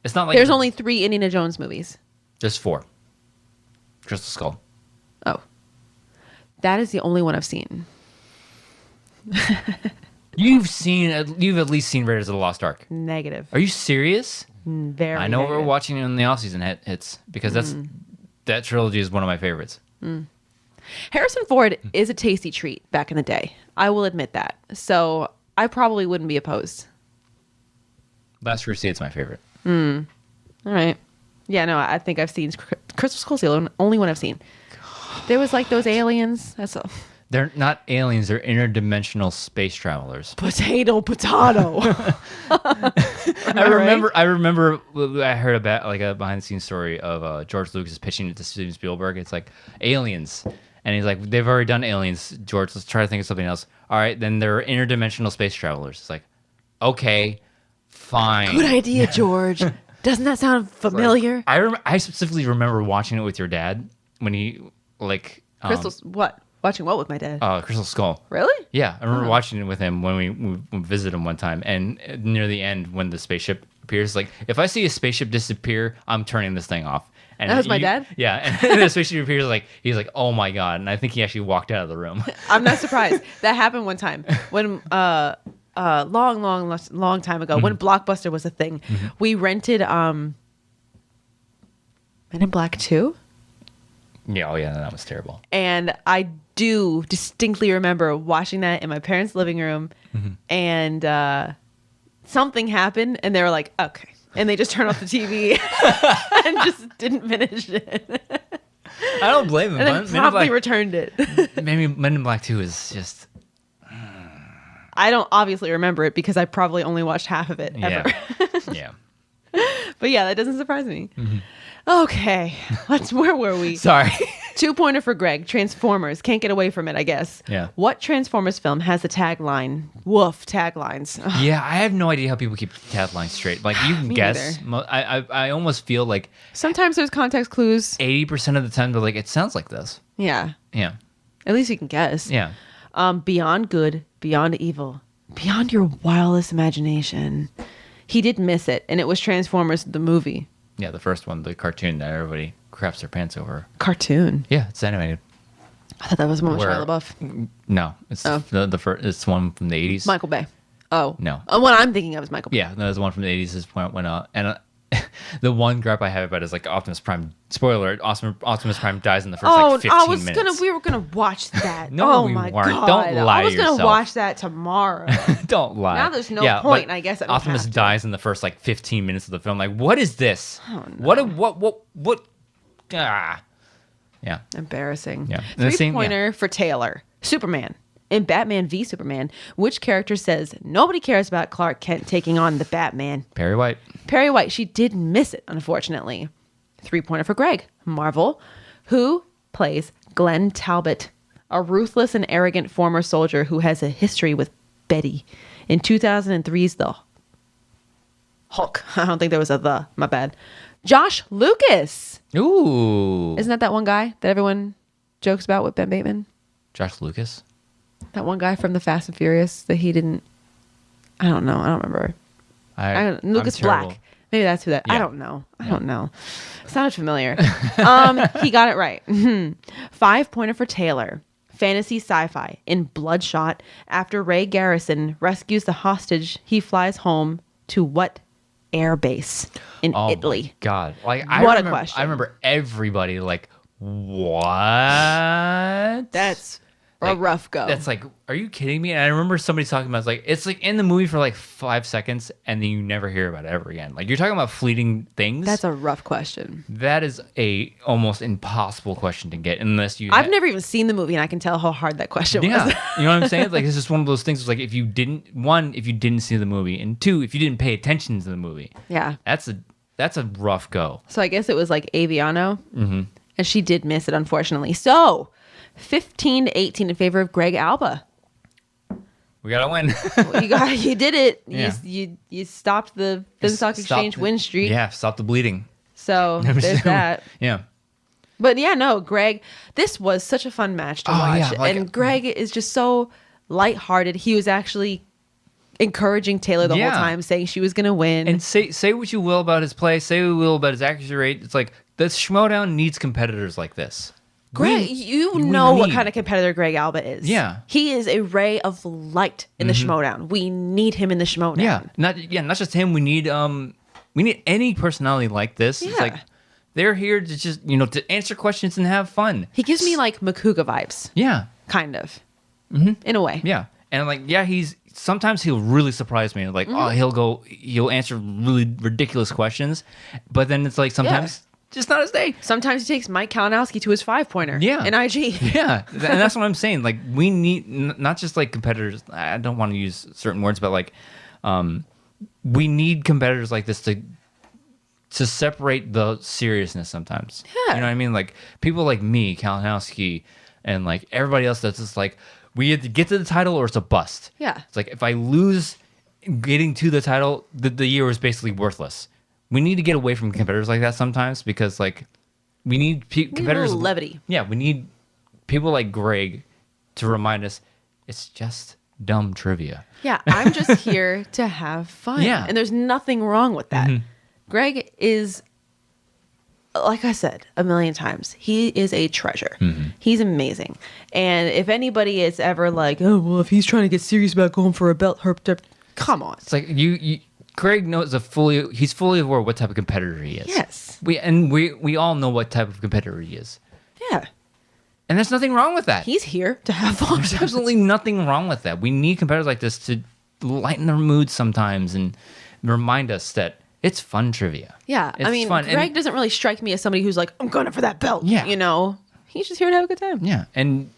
it's not like... There's only 3 Indiana Jones movies. There's 4. Crystal Skull. Oh. That is the only one I've seen. You've at least seen Raiders of the Lost Ark. Negative. Are you serious? Very I know negative. we're watching it in the off-season hits because that's that trilogy is one of my favorites. Harrison Ford is a tasty treat back in the day. I will admit that. So I probably wouldn't be opposed. Last Crusade's my favorite. All right. Yeah, no, I think I've seen Crystal Skull's the only one I've seen. There was like those aliens. That's all. They're not aliens. They're interdimensional space travelers. Potato. I remember. I heard about like a behind the scenes story of George Lucas pitching it to Steven Spielberg. It's like aliens, and he's like, they've already done aliens. George, let's try to think of something else. All right, then they're interdimensional space travelers. It's like, okay, fine. Good idea, George. Doesn't that sound familiar? I specifically remember watching it with your dad when he like Crystal's what? Watching what with my dad? Crystal Skull. Really? Yeah, I remember watching it with him when we visited him one time, and near the end when the spaceship appears, like if I see a spaceship disappear, I'm turning this thing off. And that was my dad? Yeah, and the spaceship appears, like he's like, oh my god, and I think he actually walked out of the room. I'm not surprised. That happened one time when long time ago when Blockbuster was a thing. We rented Men in Black 2. Yeah, oh yeah, that was terrible. And I do distinctly remember watching that in my parents' living room, and something happened, and they were like, okay. And they just turned off the TV and just didn't finish it. I don't blame them. And then promptly returned it. Maybe Men in Black 2 is just... I don't obviously remember it because I probably only watched half of it ever. Yeah. But yeah, that doesn't surprise me. Okay, where were we? Sorry. 2-pointer for Greg. Transformers. Can't get away from it, I guess. Yeah. What Transformers film has the tagline? Woof, taglines. Ugh. Yeah, I have no idea how people keep taglines straight. Like, you can Me guess. I almost feel like Sometimes there's context clues. 80% of the time they're like, it sounds like this. Yeah. Yeah. At least you can guess. Yeah. Beyond good, beyond evil, beyond your wildest imagination. He did miss it, and it was Transformers the movie. Yeah, the first one, the cartoon that everybody craps their pants over. Cartoon. Yeah, it's animated. I thought that was one with Where- Shia LaBeouf. No, it's the first. It's one from the 80s. Michael Bay. Oh. No. What I'm thinking of is Michael Bay. Yeah, no, there's one from the 80s. Is when and the one gripe I have about it is like Optimus Prime. Spoiler: Optimus Prime dies in the first like 15 minutes. We were gonna watch that. No, oh we my weren't. God. Don't lie I was to gonna yourself. watch that tomorrow. Don't lie. Now there's no Yeah, point, but I guess I don't Optimus have to. dies in the first like 15 minutes of the film. Like, what is this? Oh, no. What? Ah. Yeah. Embarrassing. Yeah. And the same- 3-pointer for Taylor. Superman. In Batman v Superman, which character says nobody cares about Clark Kent taking on the Batman? Perry White. Perry White. She did miss it, unfortunately. 3-pointer for Greg. Marvel. Who plays Glenn Talbot, a ruthless and arrogant former soldier who has a history with Betty? In 2003's The Hulk. I don't think there was a the. My bad. Josh Lucas. Ooh. Isn't that one guy that everyone jokes about with Ben Bateman? Josh Lucas? That one guy from the Fast and Furious that he didn't. I don't know. I don't remember. Lucas I'm terrible. Black. Maybe that's who that. Yeah. I don't know. I don't know. Sounded familiar. He got it right. 5-pointer for Taylor. Fantasy sci-fi. In Bloodshot, after Ray Garrison rescues the hostage, he flies home to what air base in Oh Italy? my God. Like, What a question. I remember everybody like, what? That's a Like, rough go. That's like, are you kidding me? And I remember somebody talking about it's like in the movie for like 5 seconds and then you never hear about it ever again. Like, you're talking about fleeting things. That's a rough question. That is a almost impossible question to get unless you. I've never even seen the movie, and I can tell how hard that question was. Yeah, you know what I'm saying? Like, it's just one of those things. It's like if you didn't see the movie, and 2, if you didn't pay attention to the movie. Yeah. That's a rough go. So I guess it was like Aviano, and she did miss it, unfortunately. So 15-18 in favor of Greg Alba. We gotta win. You did it. Yeah. You stopped the Film Stock Exchange win streak. Yeah, stop the bleeding. So there's that. Yeah. But yeah, no, Greg, this was such a fun match to watch. yeah, like- and Greg is just so lighthearted. He was actually encouraging Taylor the whole time, saying she was going to win. And say what you will about his play, say what you will about his accuracy rate. It's like the Schmoedown needs competitors like this. Greg, you know what kind of competitor Greg Alba is. Yeah. He is a ray of light in the Schmoedown. We need him in the Schmoedown. not just him. We need any personality like this. It's Yeah. like They're here to just, to answer questions and have fun. He gives me like Makuga vibes, Yeah. kind of, in a way. Yeah. And like, yeah, sometimes he'll really surprise me. Like, he'll answer really ridiculous questions, but then it's like sometimes just not his day. Sometimes he takes Mike Kalinowski to his 5-pointer. Yeah. In IG. Yeah. And that's what I'm saying. Like, we need not just like competitors. I don't want to use certain words, but like, we need competitors like this to separate the seriousness sometimes. Yeah. You know what I mean? Like people like me, Kalinowski, and like everybody else that's just like, we have to get to the title or it's a bust. Yeah. It's like if I lose getting to the title, the year was basically worthless. We need to get away from competitors like that sometimes because like we need competitors. A little levity. Yeah, we need people like Greg to remind us it's just dumb trivia. Yeah, I'm just here to have fun. Yeah. And there's nothing wrong with that. Greg is, like I said a million times, he is a treasure. He's amazing. And if anybody is ever like, oh, well, if he's trying to get serious about going for a belt, come on. It's like Greg knows he's fully aware what type of competitor he is. Yes. We all know what type of competitor he is. Yeah. And there's nothing wrong with that. He's here to have fun. There's absolutely nothing wrong with that. We need competitors like this to lighten their mood sometimes and remind us that it's fun trivia. Yeah. It's fun. Greg doesn't really strike me as somebody who's like, I'm going for that belt. Yeah. He's just here to have a good time. Yeah. And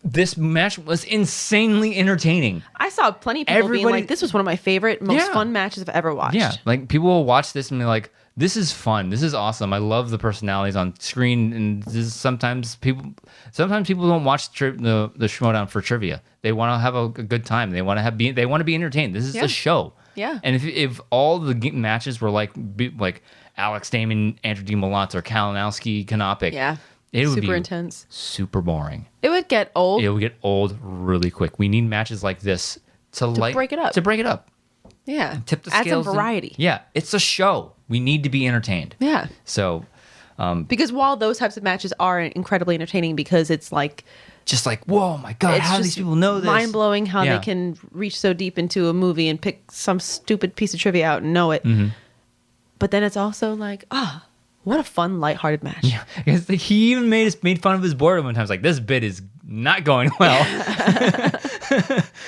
this match was insanely entertaining. I saw plenty of people being like, this was one of my favorite, most fun matches I've ever watched. Yeah. Like people will watch this and be like, this is fun. This is awesome. I love the personalities on screen. And sometimes people don't watch the Schmoedown for trivia. They want to have a good time. They want to be entertained. This is a show. Yeah. And if all the matches were like Alex Damon, Andrew Dimalanta, or Kalinowski, Kanopik, it would be intense, super boring. It would get old. It would get old really quick. We need matches like this to break it up. Yeah. Tip the Add scales. some variety. It's a show. We need to be entertained. Yeah. So, because while those types of matches are incredibly entertaining because it's like, just like, whoa, my God, how do these people know this? Mind blowing how they can reach so deep into a movie and pick some stupid piece of trivia out and know it. But then it's also like, what a fun, lighthearted match. Yeah, because he even made fun of his boredom one time. He's like, this bit is not going well.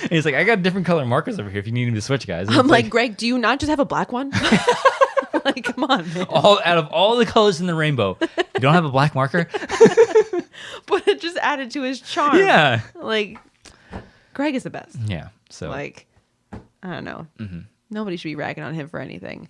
He's like, I got different color markers over here if you need him to switch, guys. I'm like, Greg, do you not just have a black one? Like, come on, man. Out of all the colors in the rainbow, you don't have a black marker? But it just added to his charm. Yeah. Like, Greg is the best. Yeah. So, like, I don't know. Nobody should be ragging on him for anything.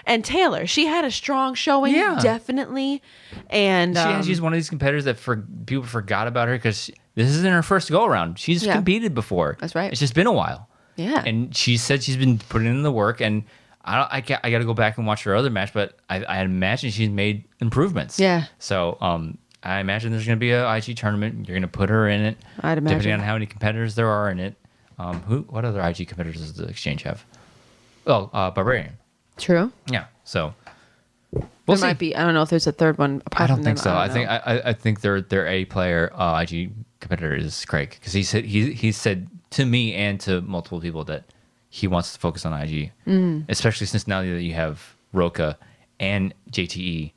And Taylor, she had a strong showing, definitely. And she's one of these competitors that people forgot about her because this isn't her first go around. She's competed before. That's right. It's just been a while. Yeah. And she said she's been putting in the work, and I got to go back and watch her other match, but I imagine she's made improvements. Yeah. So I imagine there's going to be a IG tournament. You're going to put her in it. I'd imagine. Depending on how many competitors there are in it. What other IG competitors does the exchange have? Oh, Barbarian. True. Yeah. So there might be. I don't know if there's a third one. I don't think so. I think their A player IG competitor is Craig because he said to me and to multiple people that he wants to focus on IG, especially since now that you have Roka and JTE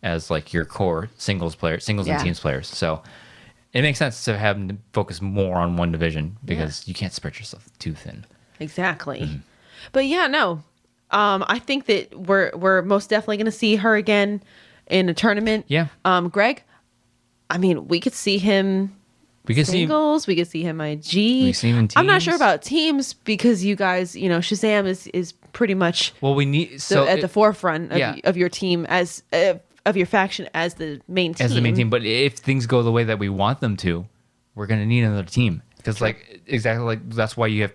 as like your core singles and teams players. So it makes sense to have them focus more on one division because you can't spread yourself too thin. Exactly. But yeah, no. I think that we're most definitely going to see her again in a tournament. Yeah. Greg, I mean, we could see him singles. We could see him IG. We see him in teams. I'm not sure about teams because you guys, Shazam is pretty much we need at the forefront of your team as of your faction as the main team. As the main team, but if things go the way that we want them to, we're going to need another team. Because that's why you have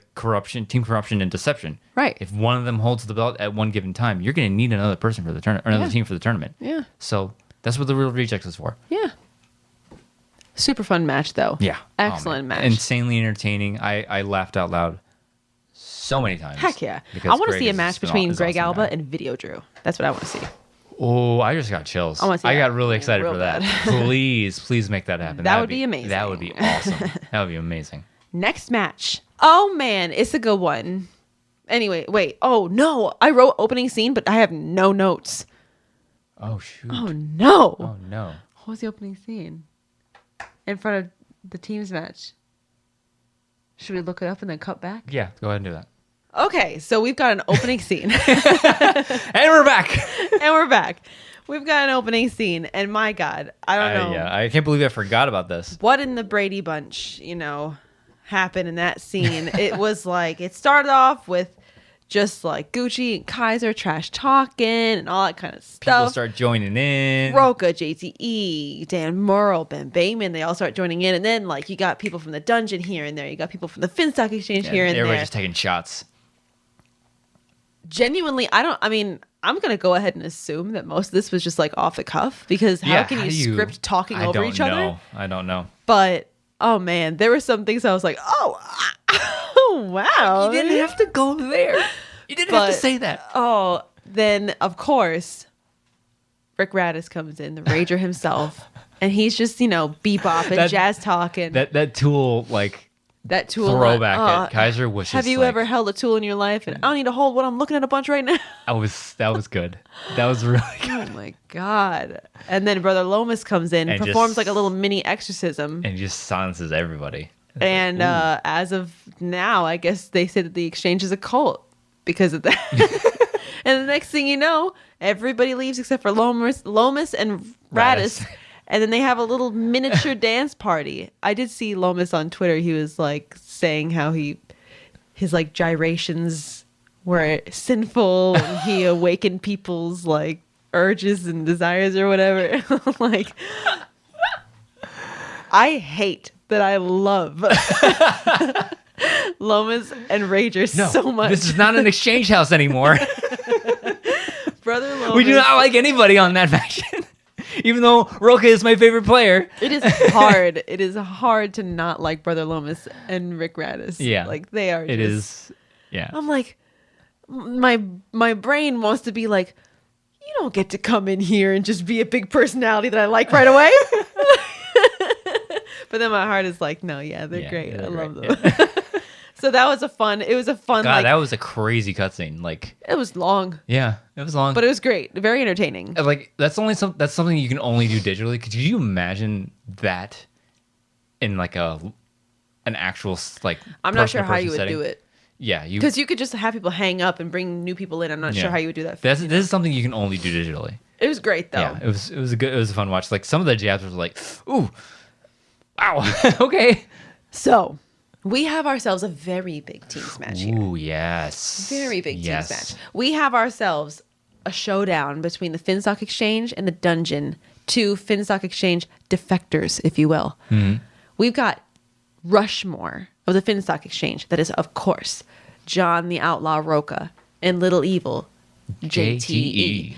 team corruption and deception. Right. If one of them holds the belt at one given time, you're going to need another person for the tournament, or another team for the tournament. Yeah. So that's what the Real Rejects is for. Yeah. Super fun match, though. Yeah. Excellent match. Insanely entertaining. I laughed out loud so many times. Heck yeah. I want to see a match between Greg Alba and Video Drew. That's what I want to see. Oh, I just got chills. I got really excited for that. Please make that happen. That would be amazing. That would be awesome. That would be amazing. Next match. Oh man, it's a good one. Anyway, wait. Oh no, I wrote opening scene, but I have no notes. Oh shoot. Oh no. Oh no. What was the opening scene? In front of the teams match. Should we look it up and then cut back? Yeah, go ahead and do that. Okay, so we've got an opening scene. And we're back. And we're back. We've got an opening scene, and my God, I don't know. Yeah, I can't believe I forgot about this. What in the Brady Bunch, happened in that scene. It was like, it started off with just like Gucci and Kaiser trash talking and all that kind of stuff. People start joining in. Roca, JTE, Dan Murrell, Ben Bateman, they all start joining in. And then like you got people from the dungeon here and there. You got people from the Finstock Exchange here and everybody's there. just taking shots. Genuinely, I'm going to go ahead and assume that most of this was just like off the cuff because how can you script talking over each other? I don't know. But, oh man, there were some things I was like, oh wow. You didn't have to go there. You didn't have to say that. Oh, then of course, Rick Radis comes in, the Rager himself, and he's just, bebop and jazz talking. That tool, That tool throwback at Kaiser was just have you ever held a tool in your life? And I don't need to hold one. I'm looking at a bunch right now. That was good. That was really good. Oh my God. And then Brother Lomas comes in and performs like a little mini exorcism. And just silences everybody. And as of now, I guess they say that the exchange is a cult because of that. And the next thing you know, everybody leaves except for Lomas and Radis. And then they have a little miniature dance party. I did see Lomas on Twitter. He was like saying how his like gyrations were sinful and he awakened people's like urges and desires or whatever. Like, I hate that I love Lomas and Rager so much. This is not an exchange house anymore. Brother Lomas. We do not like anybody on that faction. Even though Roca is my favorite player. It is hard. It is hard to not like Brother Lomas and Rick Radis. Yeah. Like they are It is. Yeah. I'm like, my brain wants to be like, you don't get to come in here and just be a big personality that I like right away. But then my heart is like, no, yeah, they're great. I love them. Yeah. So that was a fun. God, that was a crazy cutscene. Like it was long. Yeah, it was long, but it was great. Very entertaining. Like that's something you can only do digitally. Could you imagine that in like an actual like? I'm not sure how you would do it. Yeah, because you could just have people hang up and bring new people in. I'm not sure how you would do that. This is something you can only do digitally. It was great though. Yeah, it was a fun watch. Like some of the jabs were like, ooh, wow, okay. So. We have ourselves a very big teams match here. Ooh, yes. Very big teams match. We have ourselves a showdown between the Finstock Exchange and the Dungeon. Two Finstock Exchange defectors, if you will. Mm-hmm. We've got Rushmore of the Finstock Exchange. That is, of course, John the Outlaw Roca and Little Evil JTE.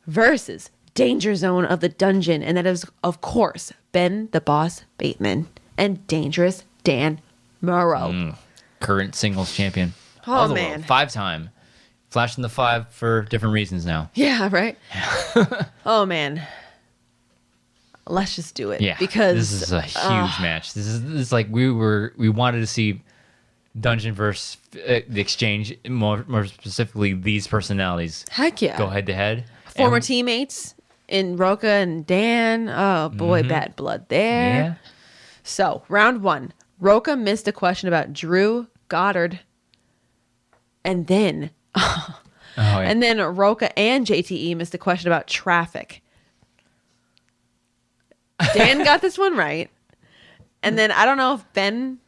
Versus Danger Zone of the Dungeon. And that is, of course, Ben the Boss Bateman and Dangerous Dan Murrow. Current singles champion. Oh, man. 5-time. Flashing the 5 for different reasons now. Yeah, right? Oh, man. Let's just do it. Yeah. Because this is a huge match. This is like we wanted to see Dungeon versus the Exchange, more specifically these personalities. Heck yeah. Go head to head. Former teammates in Roca and Dan. Oh, boy, bad blood there. Yeah. So, round 1. Roca missed a question about Drew Goddard. And then and then Roca and JTE missed a question about traffic. Dan got this one right. And then I don't know if Ben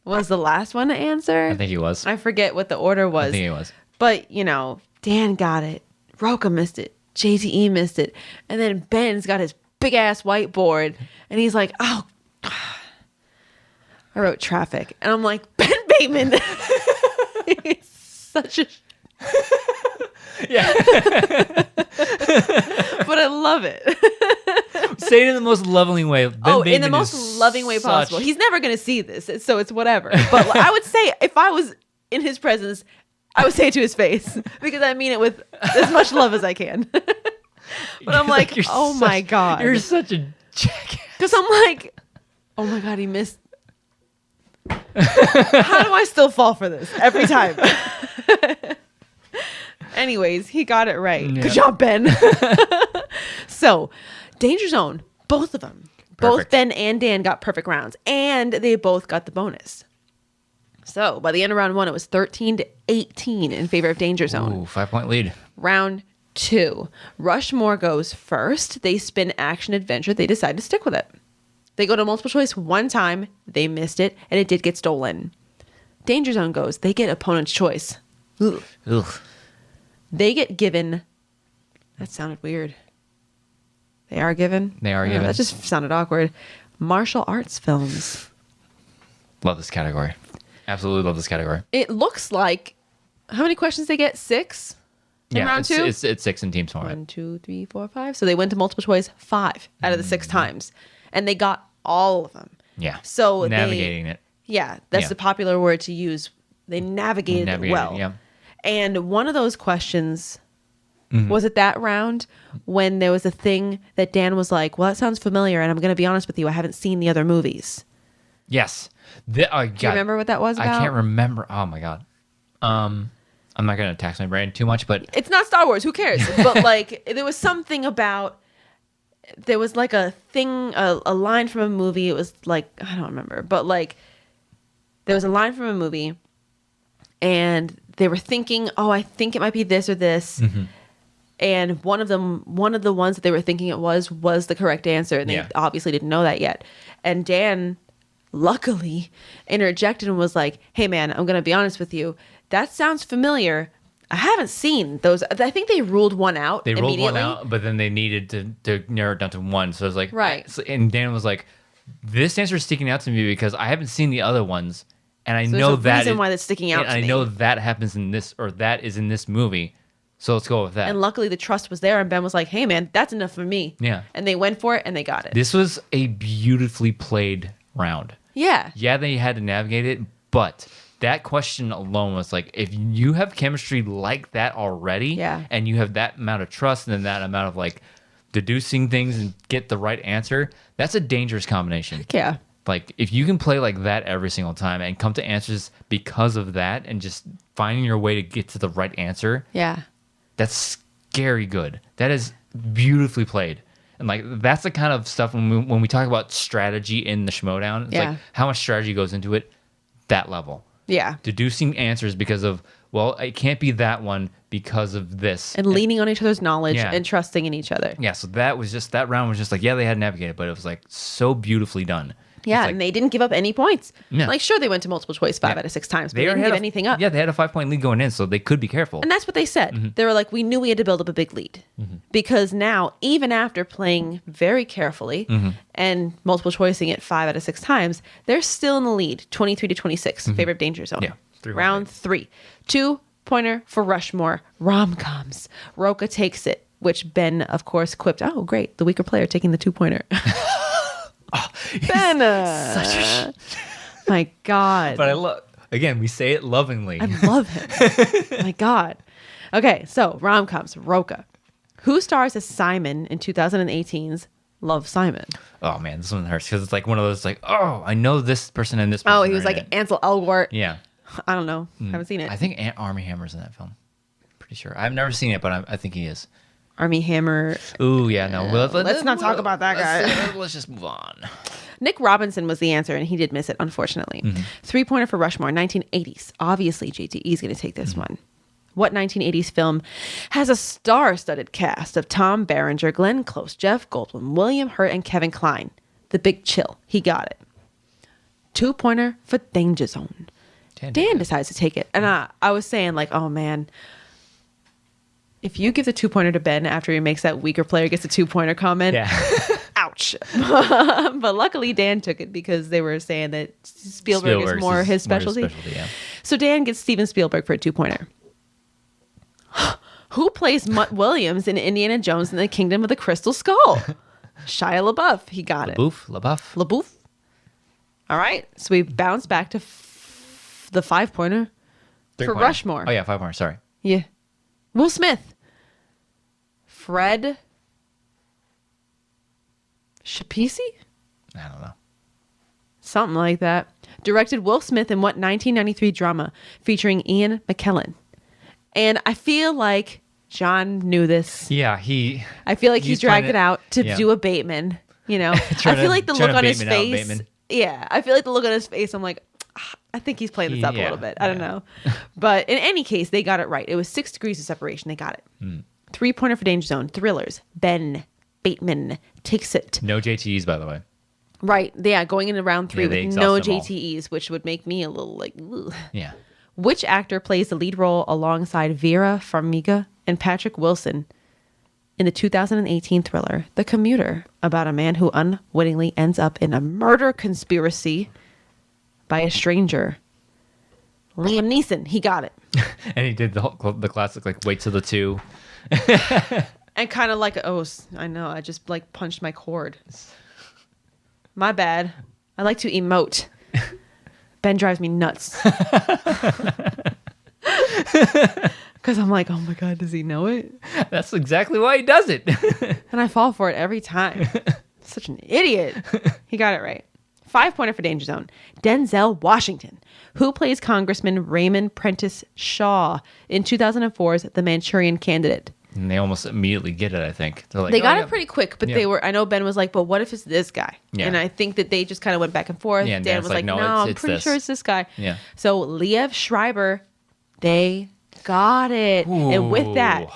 was the last one to answer. I think he was. I forget what the order was. I think he was. But, Dan got it. Roca missed it. JTE missed it. And then Ben's got his big ass whiteboard and he's like, oh, I wrote traffic. And I'm like, Ben Bateman. He's such a... Yeah. But I love it. Say it in the most loving way. Ben Bateman in the most loving way possible. He's never going to see this, so it's whatever. But I would say if I was in his presence, I would say it to his face because I mean it with as much love as I can. But I'm like, oh my God. You're such a jackass. Because I'm like, oh my God, he missed. How do I still fall for this every time? Anyways, he got it right. Yeah. Good job, Ben. So, Danger Zone, both of them. Both Perfect. Ben and Dan got perfect rounds, and they both got the bonus. So, by the end of round 1, it was 13-18 in favor of Danger Zone. Ooh, 5-point lead. Round 2, Rushmore goes first. They spin action adventure. They decide to stick with it. They go to multiple choice one time. They missed it, and it did get stolen. Danger Zone goes. They get opponent's choice. Ugh. Ugh. They get given. That sounded weird. They are given? They are I don't know, given. That just sounded awkward. Martial arts films. Love this category. Absolutely love this category. It looks like, how many questions they get? 6 in round 2? It's 6 in team format. 1, 2, 3, 4, 5. So they went to multiple choice 5 out of the 6 times. And they got all of them. Yeah. So navigating it. Yeah, that's Yeah. the popular word to use. They navigated it well. Yeah. And one of those questions, Mm-hmm. was it that round when there was a thing that Dan was like, well, that sounds familiar, and I'm going to be honest with you, I haven't seen the other movies. Yes. Do you remember what that was about? I can't remember. Oh my god. I'm not gonna tax my brain too much, but It's not Star Wars, who cares? But like, there was something about, there was like a thing, a line from a movie. It was like, I don't remember, but like, there was a line from a movie, and they were thinking, oh, I think it might be this or this. Mm-hmm. And one of the ones that they were thinking it was the correct answer. And they Yeah. obviously didn't know that yet. And Dan, luckily, interjected and was like, hey, man, I'm going to be honest with you. That sounds familiar. I haven't seen those. I think they ruled one out they rolled immediately. one out, but then they needed to narrow it down to one. So it was like, Right. And Dan was like, this answer is sticking out to me because I haven't seen the other ones. And I So know there's a that reason why that's sticking out and to I me. know that happens in this, or that is in this movie. So let's go with that. And luckily the trust was there. And Ben was like, hey, man, that's enough for me. Yeah. And they went for it and they got it. This was a beautifully played round. Yeah. Yeah, they had to navigate it, but that question alone was like, if you have chemistry like that already, Yeah. and you have that amount of trust and then that amount of like deducing things and get the right answer, that's a dangerous combination. Yeah. Like if you can play like that every single time and come to answers because of that and just finding your way to get to the right answer, Yeah. that's scary good. That is beautifully played. And like that's the kind of stuff when we talk about strategy in the Schmoedown, it's Yeah. like how much strategy goes into it, that level. Yeah. Deducing answers because of, well, it can't be that one because of this. And leaning on each other's knowledge Yeah. and trusting in each other. Yeah, so that round was just like, yeah, they had navigated, but it was like so beautifully done. Yeah, It's like, and they didn't give up any points. Yeah. Like, sure, they went to multiple choice 5 Yeah. out of 6 times, but they they didn't already give had anything up. Yeah, they had a 5-point lead going in, so they could be careful. And that's what they said. Mm-hmm. They were like, we knew we had to build up a big lead. Because now, even after playing very carefully Mm-hmm. and multiple choicing it 5 out of 6 times, they're still in the lead, 23-26, in favor of Danger Zone. Mm-hmm. Yeah, 3 Round 3. 2-pointer for Rushmore. Rom-coms. Roka takes it, which Ben, of course, quipped, oh, great, the weaker player taking the 2-pointer. Ben, my God. But I love, again, we say it lovingly. I love him. My God. Okay, so rom-coms, Roka. Who stars as Simon in 2018's Love, Simon? Oh man, this one hurts because it's like one of those like, oh, I know this person and this person. Oh, he are was in like it. Ansel Elgort. Yeah. I don't know. Haven't seen it. I think Aunt Army Hammer's in that film. Pretty sure. I've never seen it, but I think he is. Army Hammer. Ooh, yeah, no. Let's not talk about that guy. Let's just move on. Nick Robinson was the answer, and he did miss it, unfortunately. 3-pointer for Rushmore, 1980s. Obviously, JTE's going to take this one. What 1980s film has a star-studded cast of Tom Berenger, Glenn Close, Jeff Goldblum, William Hurt, and Kevin Kline? The Big Chill. He got it. 2-pointer for Danger Zone. Dan decides to take it. And I was saying, like, oh, man, if you give the 2-pointer to Ben after he makes that weaker player gets a 2-pointer comment, Yeah. ouch. But luckily Dan took it because they were saying that Spielberg is more his specialty. Yeah. So Dan gets Steven Spielberg for a 2-pointer. Who plays Mutt Williams in Indiana Jones and the Kingdom of the Crystal Skull? Shia LaBeouf. He got it. LaBeouf. LaBeouf. All right. So we bounce back to the 5-pointer for 3-pointer. Rushmore. Oh yeah, 5-pointer. Sorry. Yeah. Will Smith. Fred Shapisi? I don't know. Something like that. Directed Will Smith in what 1993 drama featuring Ian McKellen? And I feel like John knew this. Yeah, I feel like he he's dragged trying it out to yeah. do a Bateman. You know, I Trying feel to- like the trying look to on his Bateman out face. Bateman. Yeah, I feel like the look on his face. I'm like, I think he's playing this up a little bit. I don't know, but in any case, they got it right. It was 6 degrees of separation. They got it. 3-pointer for Danger Zone. Thrillers. Ben Bateman takes it. No JTEs, by the way. Right. Yeah, going into round 3 Yeah, they with no exhaust them all. JTEs, which would make me a little like, ugh. Yeah. Which actor plays the lead role alongside Vera Farmiga and Patrick Wilson in the 2018 thriller The Commuter, about a man who unwittingly ends up in a murder conspiracy by a stranger? Liam Neeson. He got it. And he did the classic, like, wait till the 2. And kind of like, I know, I just like punched my cord. My bad. I like to emote. Ben drives me nuts. Because I'm like, oh my God, does he know it? That's exactly why he does it. And I fall for it every time. Such an idiot. He got it right. 5-pointer for Danger Zone. Denzel Washington, who plays Congressman Raymond Prentice Shaw in 2004's The Manchurian Candidate. And they almost immediately get it, I think. They're like, They oh, got yeah. it pretty quick, but Yeah. I know Ben was like, but what if it's this guy? Yeah. And I think that they just kind of went back and forth. Yeah, and Dan Dan's was like, like, no, no, it's- I'm it's pretty this. sure it's this guy. Yeah. So Liev Schreiber, they got it. And with that, Ooh.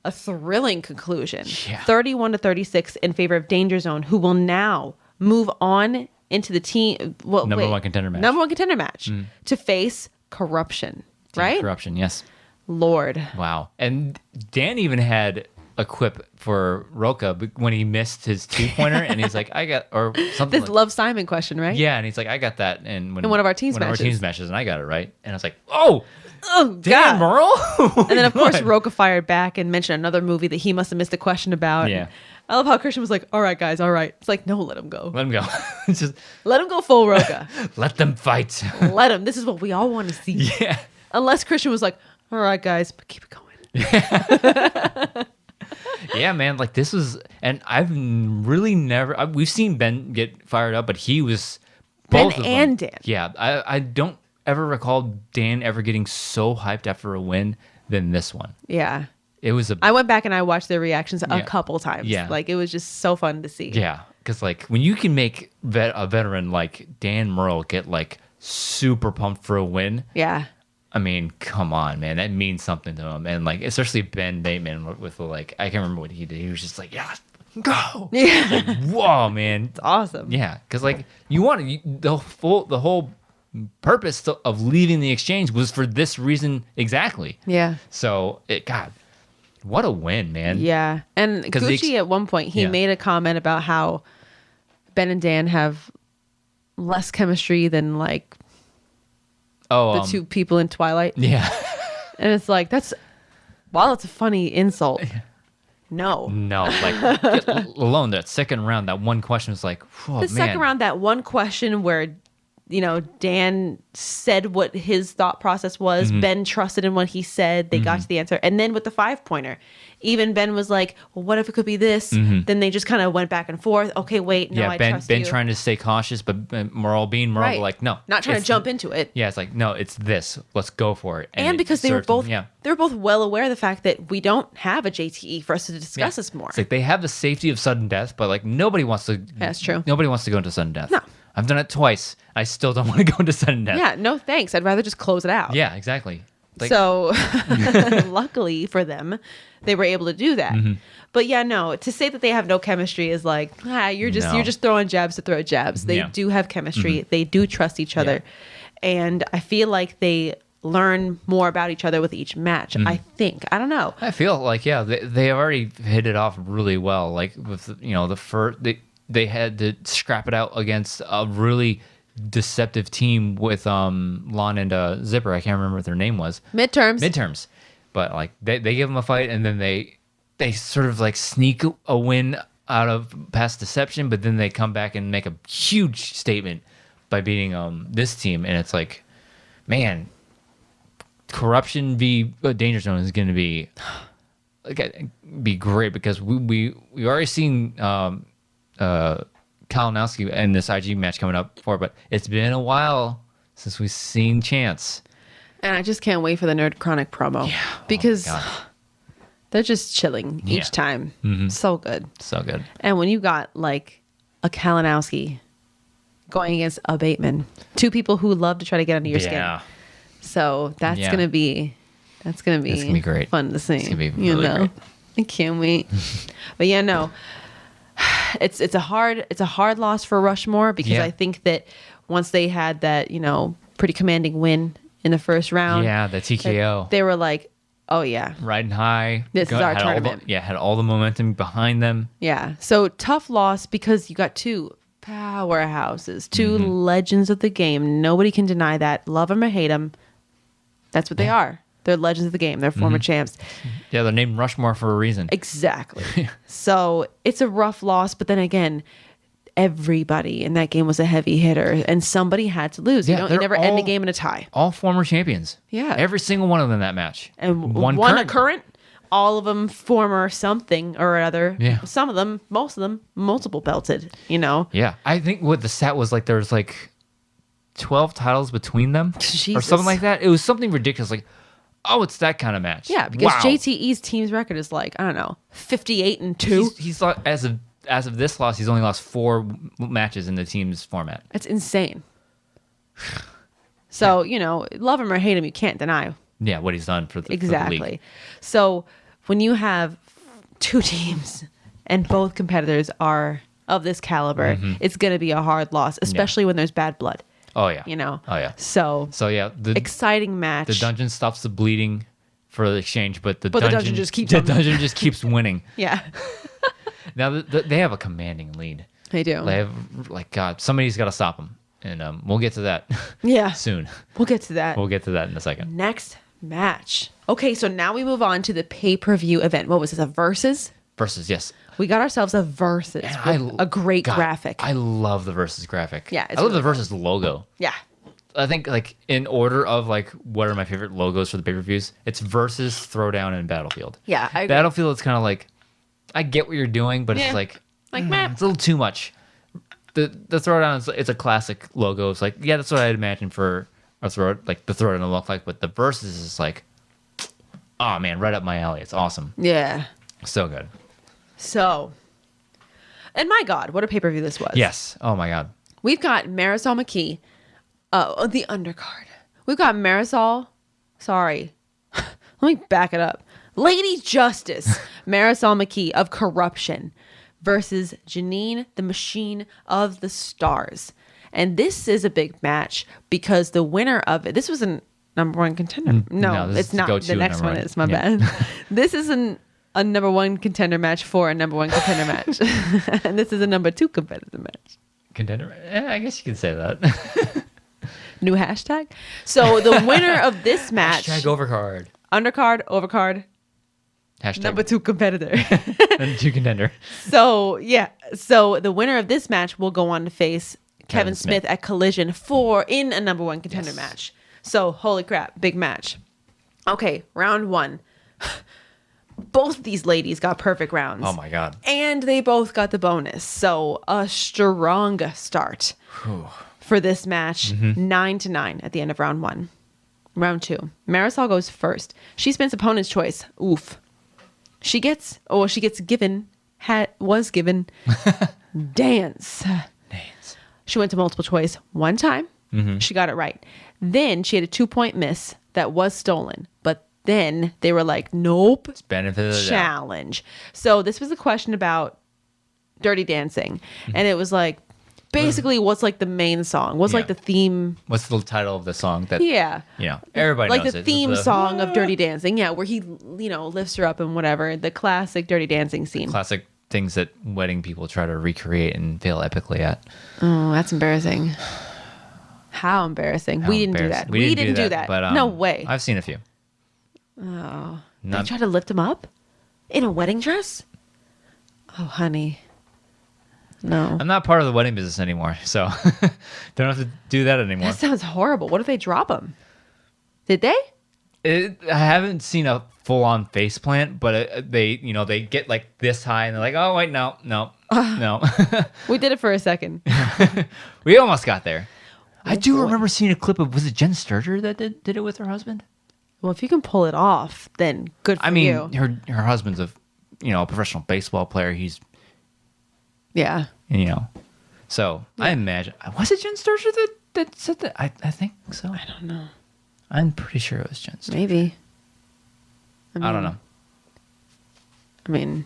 a thrilling conclusion. Yeah. 31-36 in favor of Danger Zone, who will now move on into the team. Well, Number one contender match. Number one contender match to face Corruption. Right? Corruption, yes. Lord. Wow. And Dan even had a quip for Roca when he missed his 2-pointer, and he's like, I got, or something. This like, Love Simon question, right? yeah, and he's like, I got that. And when, In one of our teams one of our matches. teams matches, and I got it right. And I was like, oh, Oh, Dan God. Merle? And then, of course, What? Roca fired back and mentioned another movie that he must have missed a question about. Yeah. And I love how Christian was like, all right, guys, all right. It's like, no, let him go. Let him go. It's just, Let him go full Roca. let them fight. Let him. This is what we all want to see. Yeah. Unless Christian was like, all right, guys, but keep it going. Yeah, man. Like, this was, and I've really never, we've seen Ben get fired up, but he was Ben both of them. and Dan. Yeah. I don't ever recall Dan ever getting so hyped after a win than this one. Yeah. It was a, I went back and I watched their reactions a Yeah. couple times. Yeah. Like, it was just so fun to see. yeah. Because, like, when you can make a veteran like Dan Merle get, like, super pumped for a win, Yeah. I mean, come on, man. That means something to him. And, like, especially Ben Bateman with the, like, I can't remember what he did. He was just like, yeah, go. Yeah. Whoa, man. It's awesome. Yeah. Because, like, the whole purpose of leaving the exchange was for this reason exactly. Yeah. So, God, what a win, man. Yeah. And 'Cause the Gucci, at one point, he Yeah. made a comment about how Ben and Dan have less chemistry than, like, Oh, the two people in Twilight. Yeah. And it's like, while it's a funny insult, no. No, like, alone that second round, that one question was like, oh, The man. second round, that one question where, Dan said what his thought process was. Mm-hmm. Ben trusted in what he said. They got to the answer. And then with the 5-pointer, even Ben was like, well, what if it could be this? Then they just kind of went back and forth. Okay, wait, no, Mm-hmm. Yeah, I Ben trust Ben you. trying to stay cautious, but Merle being Merle, Right. like, no. Not trying to it's- jump into it. Yeah, it's like, no, it's this. Let's go for it. And it because they were served them- both yeah. they were both well aware of the fact that we don't have a JTE for us to discuss Yeah. this more. It's like they have the safety of sudden death, but like nobody wants to. That's true. Nobody wants to go into sudden death. No. I've done it twice. I still don't want to go into sudden death. Yeah, no thanks. I'd rather just close it out. Yeah, exactly. Like, So luckily for them, they were able to do that. Mm-hmm. But yeah, no, to say that they have no chemistry is like, you're No. just throwing jabs to throw jabs. They Yeah. Mm-hmm. do have chemistry. They do trust each other. And I feel like they learn more about each other with each match. Mm-hmm. I think. I don't know. I feel like they already hit it off really well. Like with the first they had to scrap it out against a really deceptive team with Lon and Zipper. I can't remember what their name was. Midterms. But like they give them a fight, and then they sort of like sneak a win out of past deception, but then they come back and make a huge statement by beating this team, and it's like, man, Corruption v Danger Zone is going to be great because we already seen Kalinowski in this IG match coming up for, but it's been a while since we've seen Chance. And I just can't wait for the Nerd Chronic promo. Yeah. Because Oh my God. They're just chilling each time. So good. So good. And when you got like a Kalinowski going against a Bateman, two people who love to try to get under your skin. So that's gonna be It's gonna be great. Fun to see. It's gonna be really great. I can't wait. But yeah, no. It's a hard loss for Rushmore because I think that once they had that, pretty commanding win in the first round. Yeah, the TKO. They were like, oh yeah. Riding high. This is our tournament. Had all the momentum behind them. Yeah. So tough loss because you got two powerhouses, two legends of the game. Nobody can deny that. Love them or hate them. That's what they are. They're legends of the game. They're former champs. Yeah, they're named Rushmore for a reason. Exactly. So it's a rough loss, but then again, everybody in that game was a heavy hitter, and somebody had to lose. Yeah, you never end a game in a tie. All former champions. Yeah. Every single one of them in that match. And one a current, all of them former something or other. Yeah. Some of them, most of them, multiple belted, Yeah. I think what the stat was like, there was like 12 titles between them or Jesus. something like that. It was something ridiculous. Like, oh, it's that kind of match. Yeah, because Wow. JTE's team's record is like, I don't know, 58-2. He's as of this loss, he's only lost 4 matches in the team's format. That's insane. So, love him or hate him, you can't deny. Yeah, what he's done for the Exactly. league. So when you have 2 teams and both competitors are of this caliber, it's going to be a hard loss, especially when there's bad blood. Oh yeah. Oh yeah. So yeah, the exciting match. The dungeon stops the bleeding for the exchange, but the dungeon just keeps the on. dungeon just keeps winning. Yeah. Now they have a commanding lead. They do. They have God, somebody's got to stop them, and we'll get to that. Yeah. Soon. We'll get to that. We'll get to that in a second. Next match. Okay, so now we move on to the pay-per-view event. What was this? A versus? Versus, yes. We got ourselves a versus. And A great graphic. I love the versus graphic. Yeah, I love the versus logo. Yeah. I think in order of what are my favorite logos for the pay-per-views, it's versus, Throwdown, and Battlefield. Yeah, I agree. Battlefield, it's kind of like, I get what you're doing, but it's meh. it's a little too much. The Throwdown it's a classic logo. It's like, yeah, that's what I'd imagine for the Throwdown to look like, but the versus is like, oh man, right up my alley. It's awesome. Yeah. So good. So, and my God, what a pay-per-view this was. Yes. Oh my God. We've got Marisol McKee, the undercard. We've got Marisol, sorry, let me back it up. Lady Justice, Marisol McKee of Corruption versus Janine, the Machine of the Stars. And this is a big match because the winner of it, this was a number 1 contender. No, this it's is not. The next one is, my bad. This is a number 1 contender match for a number 1 contender match. And this is a number 2 competitive match. Contender? I guess you could say that. New hashtag. So the winner of this match. Hashtag overcard. Undercard, overcard. Hashtag Number 2 competitor. number 2 contender. So, yeah. So the winner of this match will go on to face Kevin Smith at Collision in a number 1 contender match. So, holy crap, big match. Okay, round 1. Both of these ladies got perfect rounds. Oh my God. And they both got the bonus. So, a strong start for this match. 9-9 at the end of round 1. Round 2. Marisol goes first. She spins opponent's choice. Oof. She was given dance. She went to multiple choice 1 time. She got it right. Then she had a 2-point miss that was stolen. But then they were like, nope. It's benefit of the doubt. Challenge. So this was a question about Dirty Dancing. And it was like, basically, what's like the main song? What's like the theme? What's the title of the song? That everybody like knows the it. theme song of Dirty Dancing. Yeah, where he lifts her up and whatever. The classic Dirty Dancing scene. Classic things that wedding people try to recreate and fail epically at. Oh, that's embarrassing. How embarrassing. We didn't do that. We didn't do that. But, no way. I've seen a few. Oh. They tried to lift him up? In a wedding dress? Oh, honey. No. I'm not part of the wedding business anymore, so don't have to do that anymore. That sounds horrible. What if they drop him? Did they? I haven't seen a full-on face plant, but they get like this high and they're like, oh wait, no. We did it for a second. We almost got there. I do remember seeing a clip of, was it Jen Sturger that did it with her husband? Well, if you can pull it off, then good for you. Her husband's a professional baseball player. He's Yeah. So I imagine, was it Jen Sturger that said that? I think so. I don't know. I'm pretty sure it was Jen Sturger. Maybe. I don't know. I mean,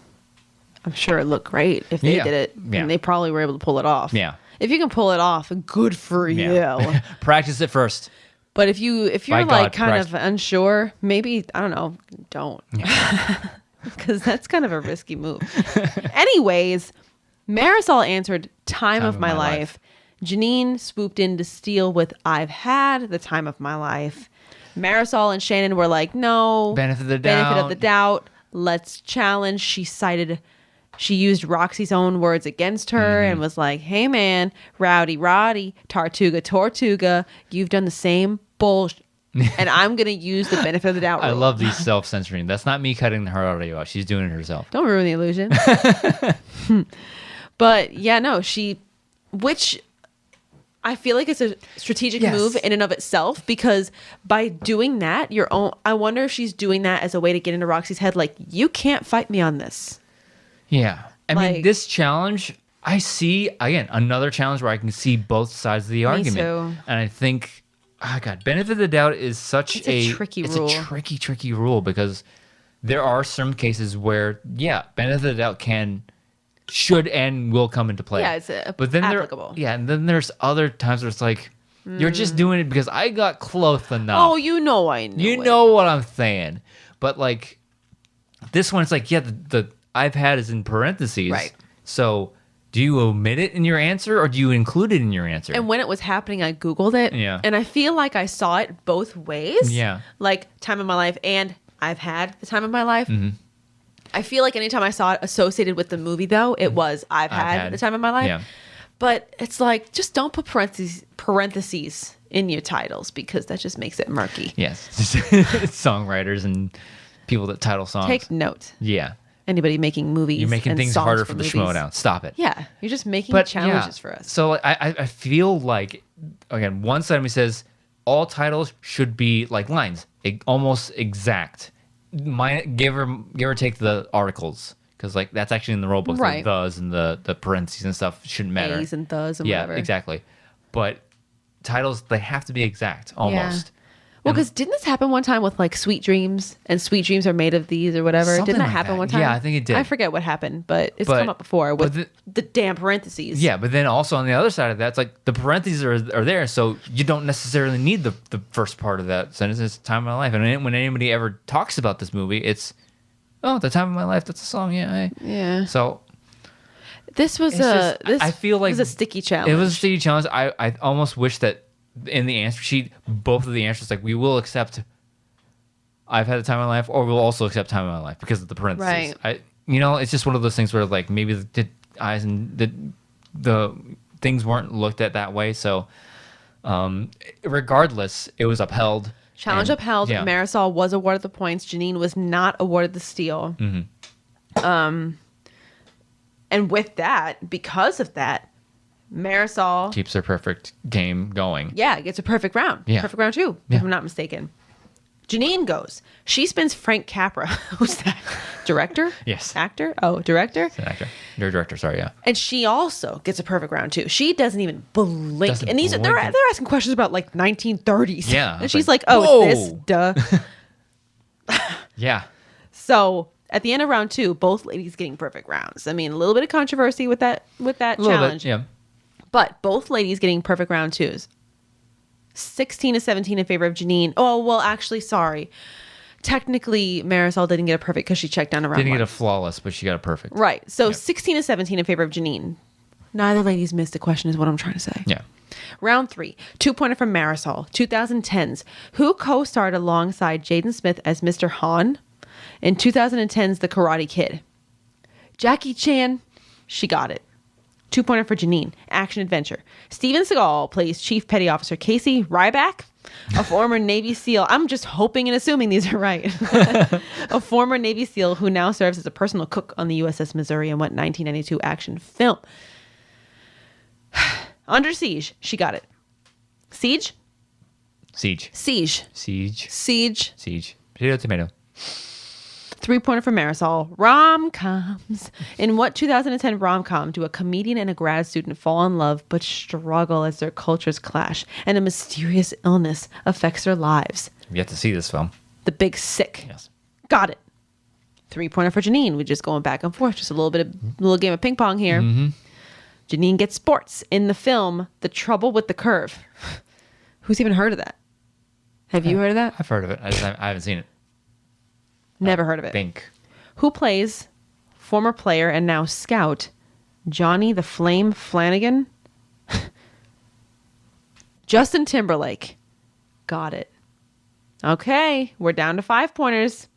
I'm sure it looked great if they did it. Yeah. And they probably were able to pull it off. Yeah. If you can pull it off, good for you. Practice it first. But if you're By like God, kind of unsure, maybe, I don't know, don't. Because that's kind of a risky move. Anyways, Marisol answered Time of My Life. Janine swooped in to steal with I've Had the Time of My Life. Marisol and Shannon were like, no. Benefit of the Benefit of the doubt. doubt. Let's challenge. She used Roxy's own words against her and was like, hey man, rowdy, Tortuga, you've done the same bullshit. And I'm going to use the benefit of the doubt rule. I love these self-censoring. That's not me cutting her audio out. She's doing it herself. Don't ruin the illusion. But yeah, no, which I feel like it's a strategic move in and of itself, because by doing that, I wonder if she's doing that as a way to get into Roxy's head. Like, you can't fight me on this. Yeah. I mean, this challenge, I see, again, another challenge where I can see both sides of the argument. Too. And I think, benefit of the doubt is such a tricky rule. It's a tricky rule, because there are some cases where, benefit of the doubt should and will come into play. Yeah, it's applicable. And then there's other times where it's like, you're just doing it because I got close enough. Oh, I knew You know what I'm saying. But like, this one, it's like, the I've had is in parentheses. Right. So do you omit it in your answer or do you include it in your answer? And when it was happening, I Googled it. Yeah. And I feel like I saw it both ways. Yeah. Like Time of My Life and I've Had the Time of My Life. Mm-hmm. I feel like anytime I saw it associated with the movie, though, it was I've had the Time of My Life. Yeah. But it's like, just don't put parentheses in your titles, because that just makes it murky. Yes. Songwriters and people that title songs. Take note. Yeah. Anybody making movies. You're making and things songs harder for the movies. Schmoedown. Stop it. Yeah. You're just making challenges for us. So I feel like, again, one side of me says all titles should be like lines, almost exact. Give or take the articles, because like that's actually in the rule book. Right. The thes and the parentheses and stuff shouldn't matter. A's and thes and whatever. Yeah, exactly. But titles, they have to be exact almost. Well, because didn't this happen one time with like Sweet Dreams, and Sweet Dreams are made of these or whatever? Something Didn't that like happen that. one time? Yeah, I think it did. I forget what happened, but it's come up before with the damn parentheses. Yeah, but then also on the other side of that, it's like the parentheses are there, so you don't necessarily need the first part of that sentence. It's Time of My Life. And when anybody ever talks about this movie, it's, the Time of My Life, that's a song, Yeah. So this was I feel like it was a sticky challenge. It was a sticky challenge. I almost wish that in the answer sheet, both of the answers, like, we will accept I've Had the Time of My Life, or we'll also accept Time of My Life because of the parentheses. Right. It's just one of those things where like maybe the eyes and the things weren't looked at that way. So regardless, it was upheld. Challenge upheld. Yeah. Marisol was awarded the points. Janine was not awarded the steal. Mm-hmm. And with that, because of that, Marisol keeps her perfect game going. Yeah, gets a perfect round. Yeah. Perfect round 2, if I'm not mistaken. Janine goes. She spins Frank Capra. Who's that? Director? Yes. Actor? Oh, director? It's an actor. You're a director, sorry, yeah. And she also gets a perfect round 2. She doesn't even blink. Doesn't and they're blink. asking questions about like 1930s. Yeah. And she's like, oh, it's this? Whoa. Duh. Yeah. So at the end of round 2, both ladies getting perfect rounds. I mean, a little bit of controversy with that A little challenge. bit, yeah. But both ladies getting perfect round 2s. 16 to 17 in favor of Janine. Oh, well, actually, sorry. Technically, Marisol didn't get a perfect because she checked down around Didn't one. get a flawless, but she got a perfect. Right. So 16 to 17 in favor of Janine. Neither ladies missed a question is what I'm trying to say. Yeah. Round 3. 2-pointer from Marisol. 2010s. Who co-starred alongside Jaden Smith as Mr. Han in 2010's The Karate Kid? Jackie Chan. She got it. 2-pointer for Janine. Action adventure. Steven Seagal plays Chief Petty Officer Casey Ryback, a former Navy SEAL. I'm just hoping and assuming these are right. A former Navy SEAL who now serves as a personal cook on the USS Missouri in what 1992 action film? Under Siege. She got it. Siege? Siege. Siege. Siege. Siege. Siege. Tomato. 3-pointer for Marisol. Rom-coms. In what 2010 rom-com do a comedian and a grad student fall in love but struggle as their cultures clash and a mysterious illness affects their lives? You have to see this film. The Big Sick. Yes. Got it. 3-pointer for Janine. We're just going back and forth. Just a little game of ping pong here. Mm-hmm. Janine gets sports in the film The Trouble with the Curve. Who's even heard of that? Have you heard of that? I've heard of it. I haven't seen it. Never heard of it. Think. Who plays former player and now scout Johnny the Flame Flanagan? Justin Timberlake. Got it. Okay, we're down to 5 pointers.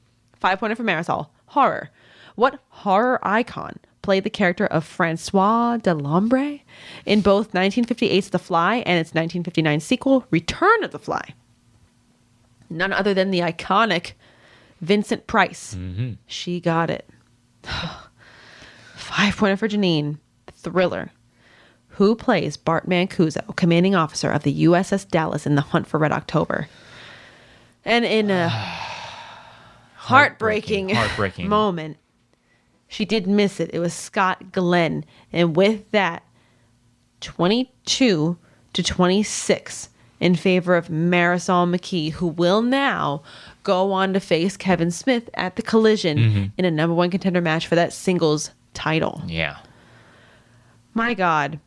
5-pointer for Marisol. Horror. What horror icon played the character of Francois Delambre in both 1958's The Fly and its 1959 sequel, Return of the Fly? None other than the iconic Vincent Price. Mm-hmm. She got it. 5-pointer for Janine. Thriller. Who plays Bart Mancuso, commanding officer of the USS Dallas in The Hunt for Red October? And in a heartbreaking moment, she did miss it. It was Scott Glenn. And with that, 22-26 in favor of Marisol McKee, who will now go on to face Kevin Smith at the Collision in a number one contender match for that singles title. Yeah. My God.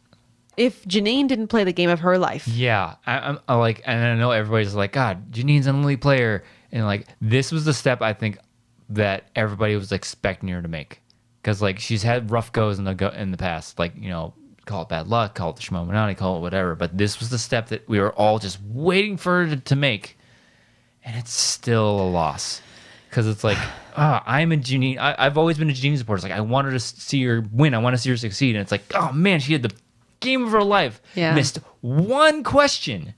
If Janine didn't play the game of her life. Yeah. I'm like, and I know everybody's like, God, Janine's an elite player. And like, this was the step I think that everybody was expecting her to make. Because like, she's had rough goes in the past. Like, you know, call it bad luck, call it the Schmoedown, call it whatever. But this was the step that we were all just waiting for her to make. And it's still a loss. Because it's like, I'm a Janine. I've always been a Janine supporter. It's like, I want her to see her win. I want to see her succeed. And it's like, oh man, she had the game of her life. Yeah. Missed one question.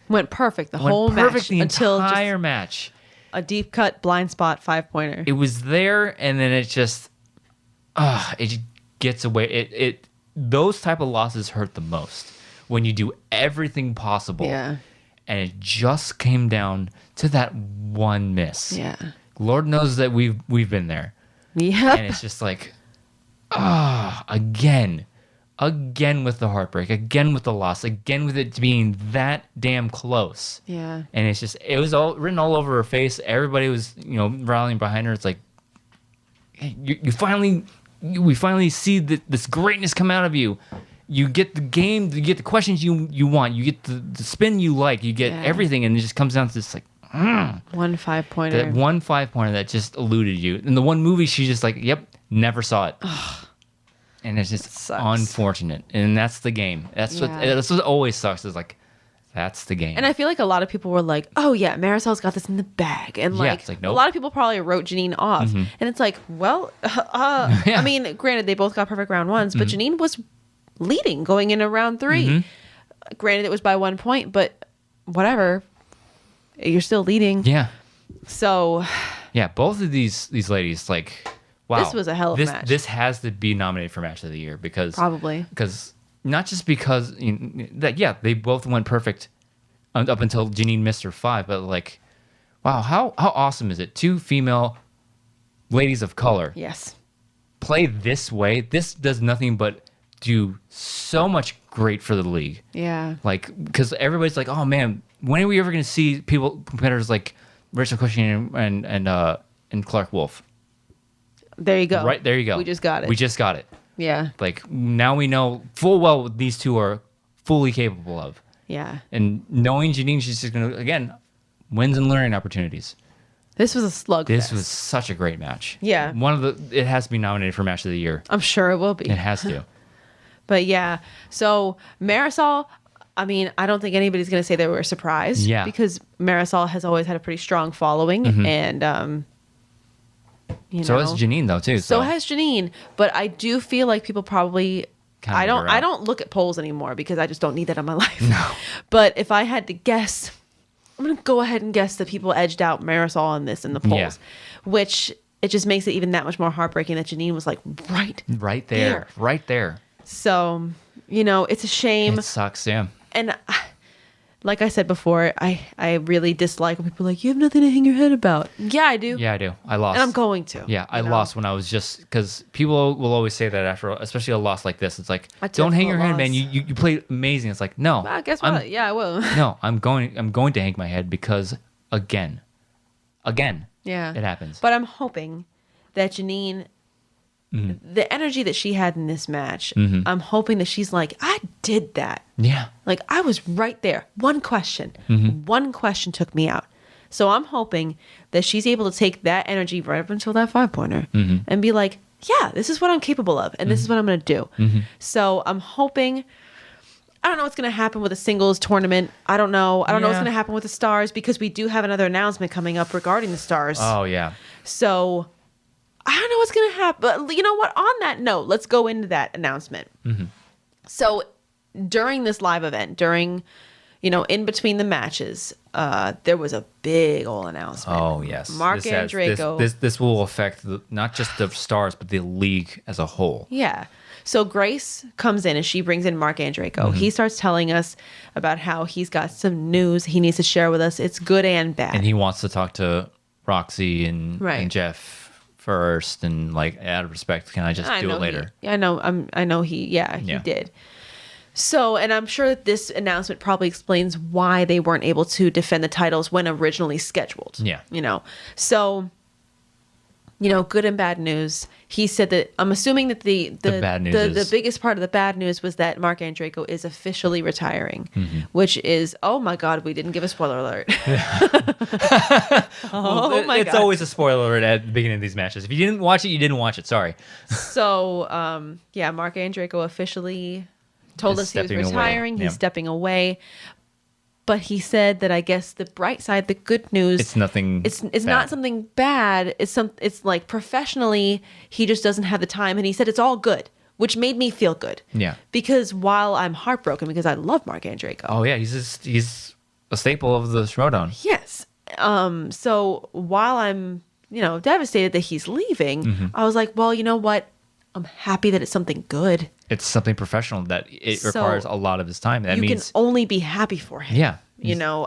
Went perfect the whole perfect match. the Until entire match. A deep cut blind spot 5-pointer. It was there, and then it just gets away. Those type of losses hurt the most when you do everything possible. Yeah. And it just came down to that one miss. Yeah. Lord knows that we've been there. Yeah. And it's just like, again with the heartbreak, again with the loss, again with it being that damn close. Yeah. And it's just, it was all written all over her face. Everybody was, rallying behind her. It's like, hey, we finally see this greatness come out of you. You get the game, you get the questions you want, you get the spin you like, you get everything, and it just comes down to this like, one 5-pointer. that one 5-pointer that just eluded you. And the one movie, she just like, yep, never saw it. And it's just unfortunate. And that's the game. That's what always sucks, is like, that's the game. And I feel like a lot of people were like, oh yeah, Marisol's got this in the bag. And like, it's like, nope. A lot of people probably wrote Janine off. And it's like, well, I mean, granted, they both got perfect round ones, but Janine was leading going into round 3. Granted, it was by 1 point, but whatever. You're still leading. Yeah. So. Yeah, both of these ladies, like, wow. This was a hell of a match. This has to be nominated for Match of the Year because. Probably. Because, not just because, they both went perfect up until Janine missed her 5, but like, wow, how awesome is it? 2 female ladies of color. Yes. Play this way. This does nothing but do so much great for the league. Yeah. Like, because everybody's like, oh man, when are we ever going to see competitors like Rachel Cushing and Clark Wolf? There you go. Right, there you go. We just got it. Yeah. Like, now we know full well what these two are fully capable of. Yeah. And knowing Janine, she's just going to, again, wins and learning opportunities. This was a slugfest. This was such a great match. Yeah. It has to be nominated for Match of the Year. I'm sure it will be. It has to. But yeah, so Marisol, I mean, I don't think anybody's going to say they were surprised. Yeah. Because Marisol has always had a pretty strong following. And, So has Janine, though, too. So has Janine. But I do feel like people probably... I don't look at polls anymore because I just don't need that in my life. No. But if I had to guess, I'm going to go ahead and guess that people edged out Marisol on this in the polls. Which, it just makes it even that much more heartbreaking that Janine was like right there. Right there. So, it's a shame. It sucks, yeah. And like I said before, I really dislike when people are like, you have nothing to hang your head about. Yeah, I do. Yeah, I do. I lost. And I'm going to. Yeah, I you know? lost when I was just because people will always say that after, especially a loss like this. It's like, A don't hang your difficult head, man. loss. You played amazing. It's like, no. Well, guess what? Yeah, I will. No, I'm going to hang my head because again, Yeah. it happens. But I'm hoping that Janine, the energy that she had in this match, I'm hoping that she's like, I did that. Yeah. Like, I was right there. One question took me out. So I'm hoping that she's able to take that energy right up until that 5-pointer and be like, yeah, this is what I'm capable of, and this is what I'm going to do. So I'm hoping. I don't know what's going to happen with a singles tournament. I don't know. I don't know what's Yeah. going to happen with the stars because we do have another announcement coming up regarding the stars. Oh yeah. So I don't know what's going to happen. But you know what? On that note, let's go into that announcement. So during this live event, in between the matches, there was a big old announcement. Oh yes. Mark Andreyko. This will affect not just the stars, but the league as a whole. Yeah. So Grace comes in and she brings in Mark Andreyko. He starts telling us about how he's got some news he needs to share with us. It's good and bad. And he wants to talk to Roxy and Right. Jeff first, and like out of respect, can I just do it later? I know he did. So, and I'm sure that this announcement probably explains why they weren't able to defend the titles when originally scheduled. Yeah. So, good and bad news. He said that I'm assuming that the bad news the is- biggest part of the bad news was that Mark Andreyko is officially retiring, which is, oh my God, we didn't give a spoiler alert. Well, my it's God. always a spoiler alert at the beginning of these matches. If you didn't watch it, you didn't watch it. Sorry. So, Mark Andreyko officially told Is us he was stepping away. retiring. Yeah. He's stepping away. But he said that I guess the bright side, the good news, It's nothing. It's bad. not something bad. It's like professionally, he just doesn't have the time. And he said it's all good, which made me feel good. Yeah. Because while I'm heartbroken because I love Mark Andreyko. Oh yeah, he's a staple of the Schmoedown. Yes. So while I'm, devastated that he's leaving, I was like, well, you know what? I'm happy that it's something good. It's something professional that it So, requars a lot of his time. That You means can only be happy for him. yeah.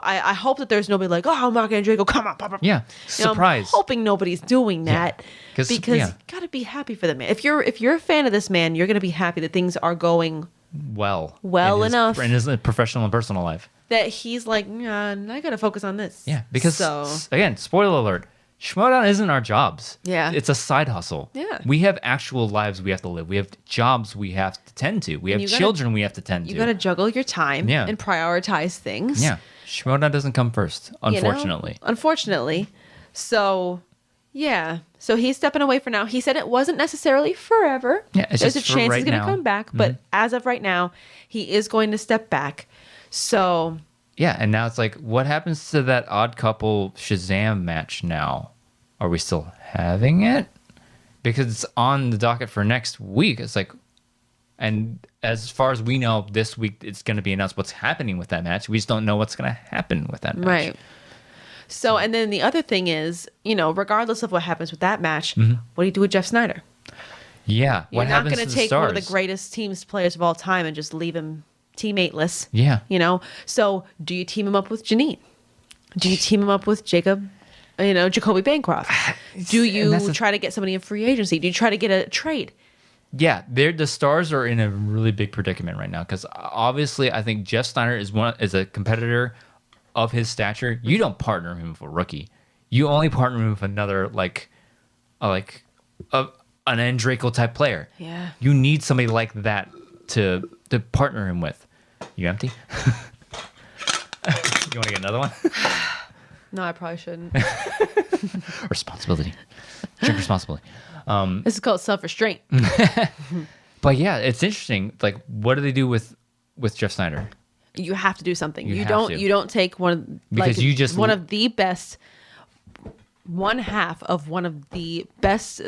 I hope that there's nobody like, oh, Mark Andreyko, come on, pop. Yeah. I'm Surprise. hoping nobody's doing that 'Cause, because yeah. you gotta be happy for the man. If you're a fan of this man, you're gonna be happy that things are going well enough in his professional and personal life. that he's like, I gotta focus on this. Yeah, because so again, spoiler alert. Schmoedown isn't our jobs. Yeah. It's a side hustle. Yeah. We have actual lives we have to live. We have jobs we have to tend to. We have you gotta- children we have to tend you to. gotta juggle your time Yeah. and prioritize things. Yeah. Schmoedown doesn't come first, unfortunately. Unfortunately. So yeah. So he's stepping away for now. He said it wasn't necessarily forever. Yeah, it's There's just a for chance right he's gonna now. come back, but as of right now, he is going to step back. So Yeah, and now it's like, what happens to that odd couple Shazam match now? Are we still having it? Because it's on the docket for next week. It's like, and as far as we know, this week it's going to be announced what's happening with that match. We just don't know what's going to happen with that match. right. So and then the other thing is, regardless of what happens with that match, what do you do with Jeff Snyder? Yeah. You're what not happens going to to the take one of the stars? greatest teams players of all time and just leave him teammateless. Yeah. So do you team him up with Janine? Do you team him up with Jacoby Bancroft? Do And you that's the- try to get somebody in free agency? Do you try to get a trade? Yeah, the stars are in a really big predicament right now because obviously I think Jeff Steiner is a competitor of his stature. You don't partner him with a rookie. You only partner him with another an Andreyko type player. Yeah. You need somebody like that to partner him with. You empty? You want to get another one? No, I probably shouldn't. Responsibility. Drink responsibly. This is called self-restraint. But yeah, it's interesting. Like, what do they do with Jeff Snyder? You have to do something. You You have don't. to. You don't take Because you just- one of the best, one half of one of the best.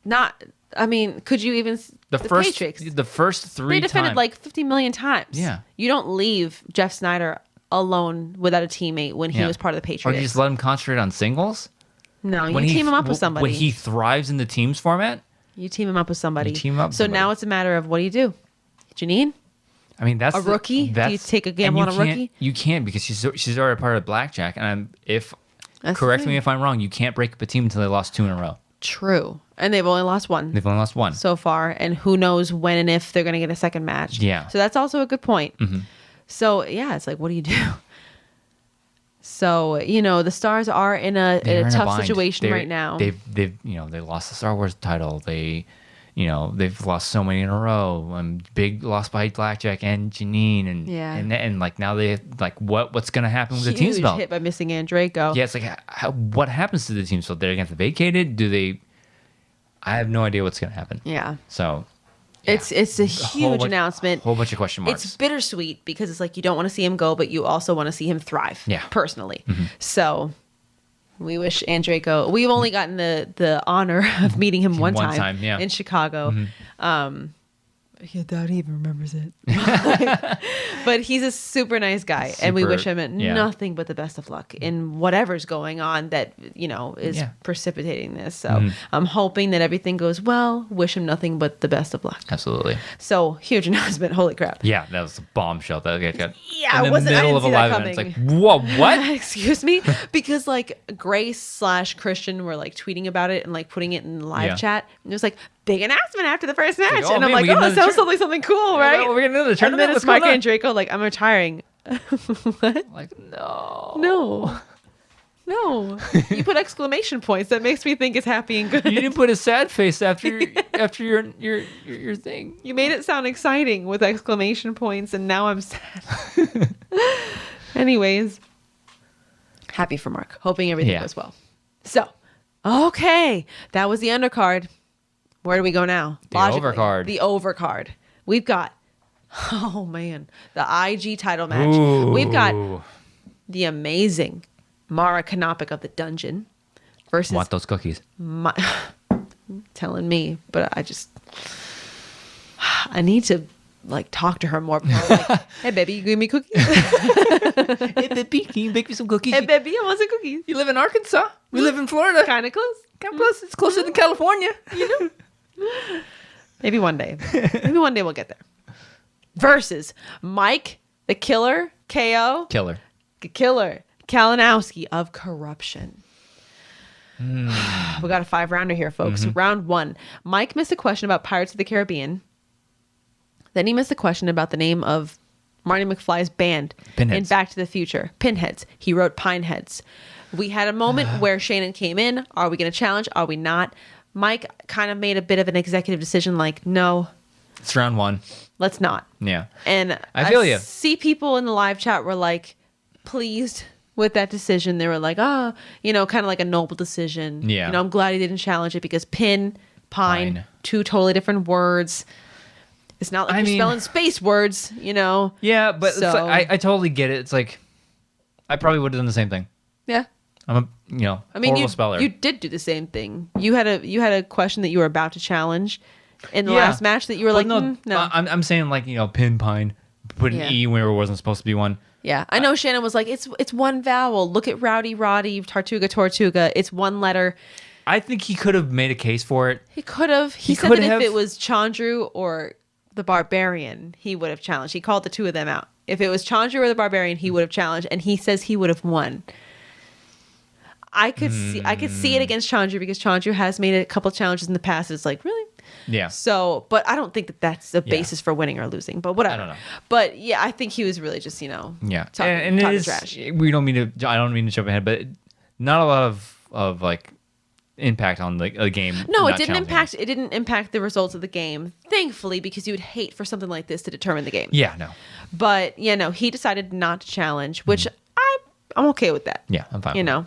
Not. I mean, could you even The Patriots? first three They defended times. 50 million times. Yeah. You don't leave Jeff Snyder alone without a teammate when he Yeah. was part of the Or Patriots. you just let him concentrate on singles? No, you team him up with somebody. When he thrives in the teams format? You team him up with somebody. You team him up with so somebody. now it's a matter of what do you do? Janine? I mean, that's A rookie? Do you take a gamble and on a can't- rookie? You can't because she's already part of blackjack. And That's correct the me thing. if I'm wrong, you can't break up a team until they lost 2 in a row. True. And they've only lost one They've only lost 1. so far. And who knows when and if they're going to get a second match. Yeah. So that's also a good point. So, yeah, it's like, what do you do? So, the Stars are in a They're in a tough bind. situation right now. They lost the Star Wars title. They've lost so many in a row. Big loss by Blackjack and Janine, and like now they like what's gonna happen with the team Huge spell? hit by missing Andreyko. Yeah, it's like what happens to the team spell? They're gonna get vacated? Do they? I have no idea what's gonna happen. Yeah. So yeah. It's a huge announcement. Whole bunch of question marks. It's bittersweet because it's like you don't want to see him go, but you also want to see him thrive. Yeah. Personally. So we wish Andreyko. We've only gotten the honor of meeting him one time yeah. in Chicago. Your dad even remembers it. But he's a super nice guy, and we wish him nothing but the best of luck in whatever's going on that is precipitating this. So I'm hoping that everything goes well. Wish him nothing but the best of luck. Absolutely. So huge announcement! Holy crap! Yeah, that was a bombshell that got Yeah, in I the wasn't- I middle didn't of a see that live event. It's coming. like, whoa, what? Excuse me, because like Grace/Christian were like tweeting about it and like putting it in the live Yeah. chat, and it was like big announcement after the first match, oh, and I'm man, like, we get oh, it another sounds tour- something cool, right? We're getting another And tournament. then it's What's Mike going on? Andreyko like, I'm retiring. What? Like, no. No. You put exclamation points. That makes me think it's happy and good. You didn't put a sad face after your thing. You made it sound exciting with exclamation points, and now I'm sad. Anyways, happy for Mark. Hoping everything Yeah. goes well. So, okay, that was the undercard. Where do we go now? The Logically, overcard. The overcard. We've got, oh man, the IG title match. Ooh. We've got the amazing Mara Kanopik of the Dungeon versus Want those cookies? telling me, but I need to like talk to her more. Like, hey baby, you give me cookies? Hey, baby, can you bake me some cookies? Hey baby, I want some cookies. You live in Arkansas. We live in Florida. Kind of close. Plus, it's closer than California. You know. Maybe one day. Maybe one day we'll get there. Versus Mike, the Killer, KO, Killer. Killer, Kalinowski of Corruption. We got a 5-rounder here, folks. Round 1. Mike missed a question about Pirates of the Caribbean. Then he missed a question about the name of Marty McFly's band Pinheads. in Back to the Future. Pinheads. He wrote Pineheads. We had a moment where Shannon came in. Are we going to challenge? Are we not? Mike kind of made a bit of an executive decision like, no, It's round 1. let's not. Yeah. And I feel ya. see people in the live chat were like pleased with that decision. They were like, kind of like a noble decision. Yeah. I'm glad he didn't challenge it because pine, Pine. 2 totally different words. It's not like you're spelling space words, Yeah, but So- it's like, I totally get it. It's like I probably would have done the same thing. Yeah. I'm a horrible speller. you did do the same thing. You had a question that you were about to challenge in the Yeah. last match that you were Well, like, no. I'm saying like pin pine, put an Yeah. E where it wasn't supposed to be one. Yeah, I know Shannon was like, it's one vowel. Look at Rowdy Roddy, Tortuga. It's one letter. I think he could have made a case for it. He could have. He said could that have. if it was Chandru or the Barbarian, he would have challenged. He called the 2 of them out. If it was Chandru or the Barbarian, he would have challenged, and he says he would have won. I could see it against Chandru because Chandru has made a couple challenges in the past. It's like, really? Yeah. So, but I don't think that that's a basis for winning or losing. But whatever. I don't know. But yeah, I think he was really just Yeah. talking it is, trash. we don't mean to. I don't mean to jump ahead, but not a lot of like impact on the game. No, not it didn't challenging impact. us. It didn't impact the results of the game. Thankfully, because you would hate for something like this to determine the game. Yeah. No. But he decided not to challenge, which I'm okay with that. Yeah. I'm fine. with it.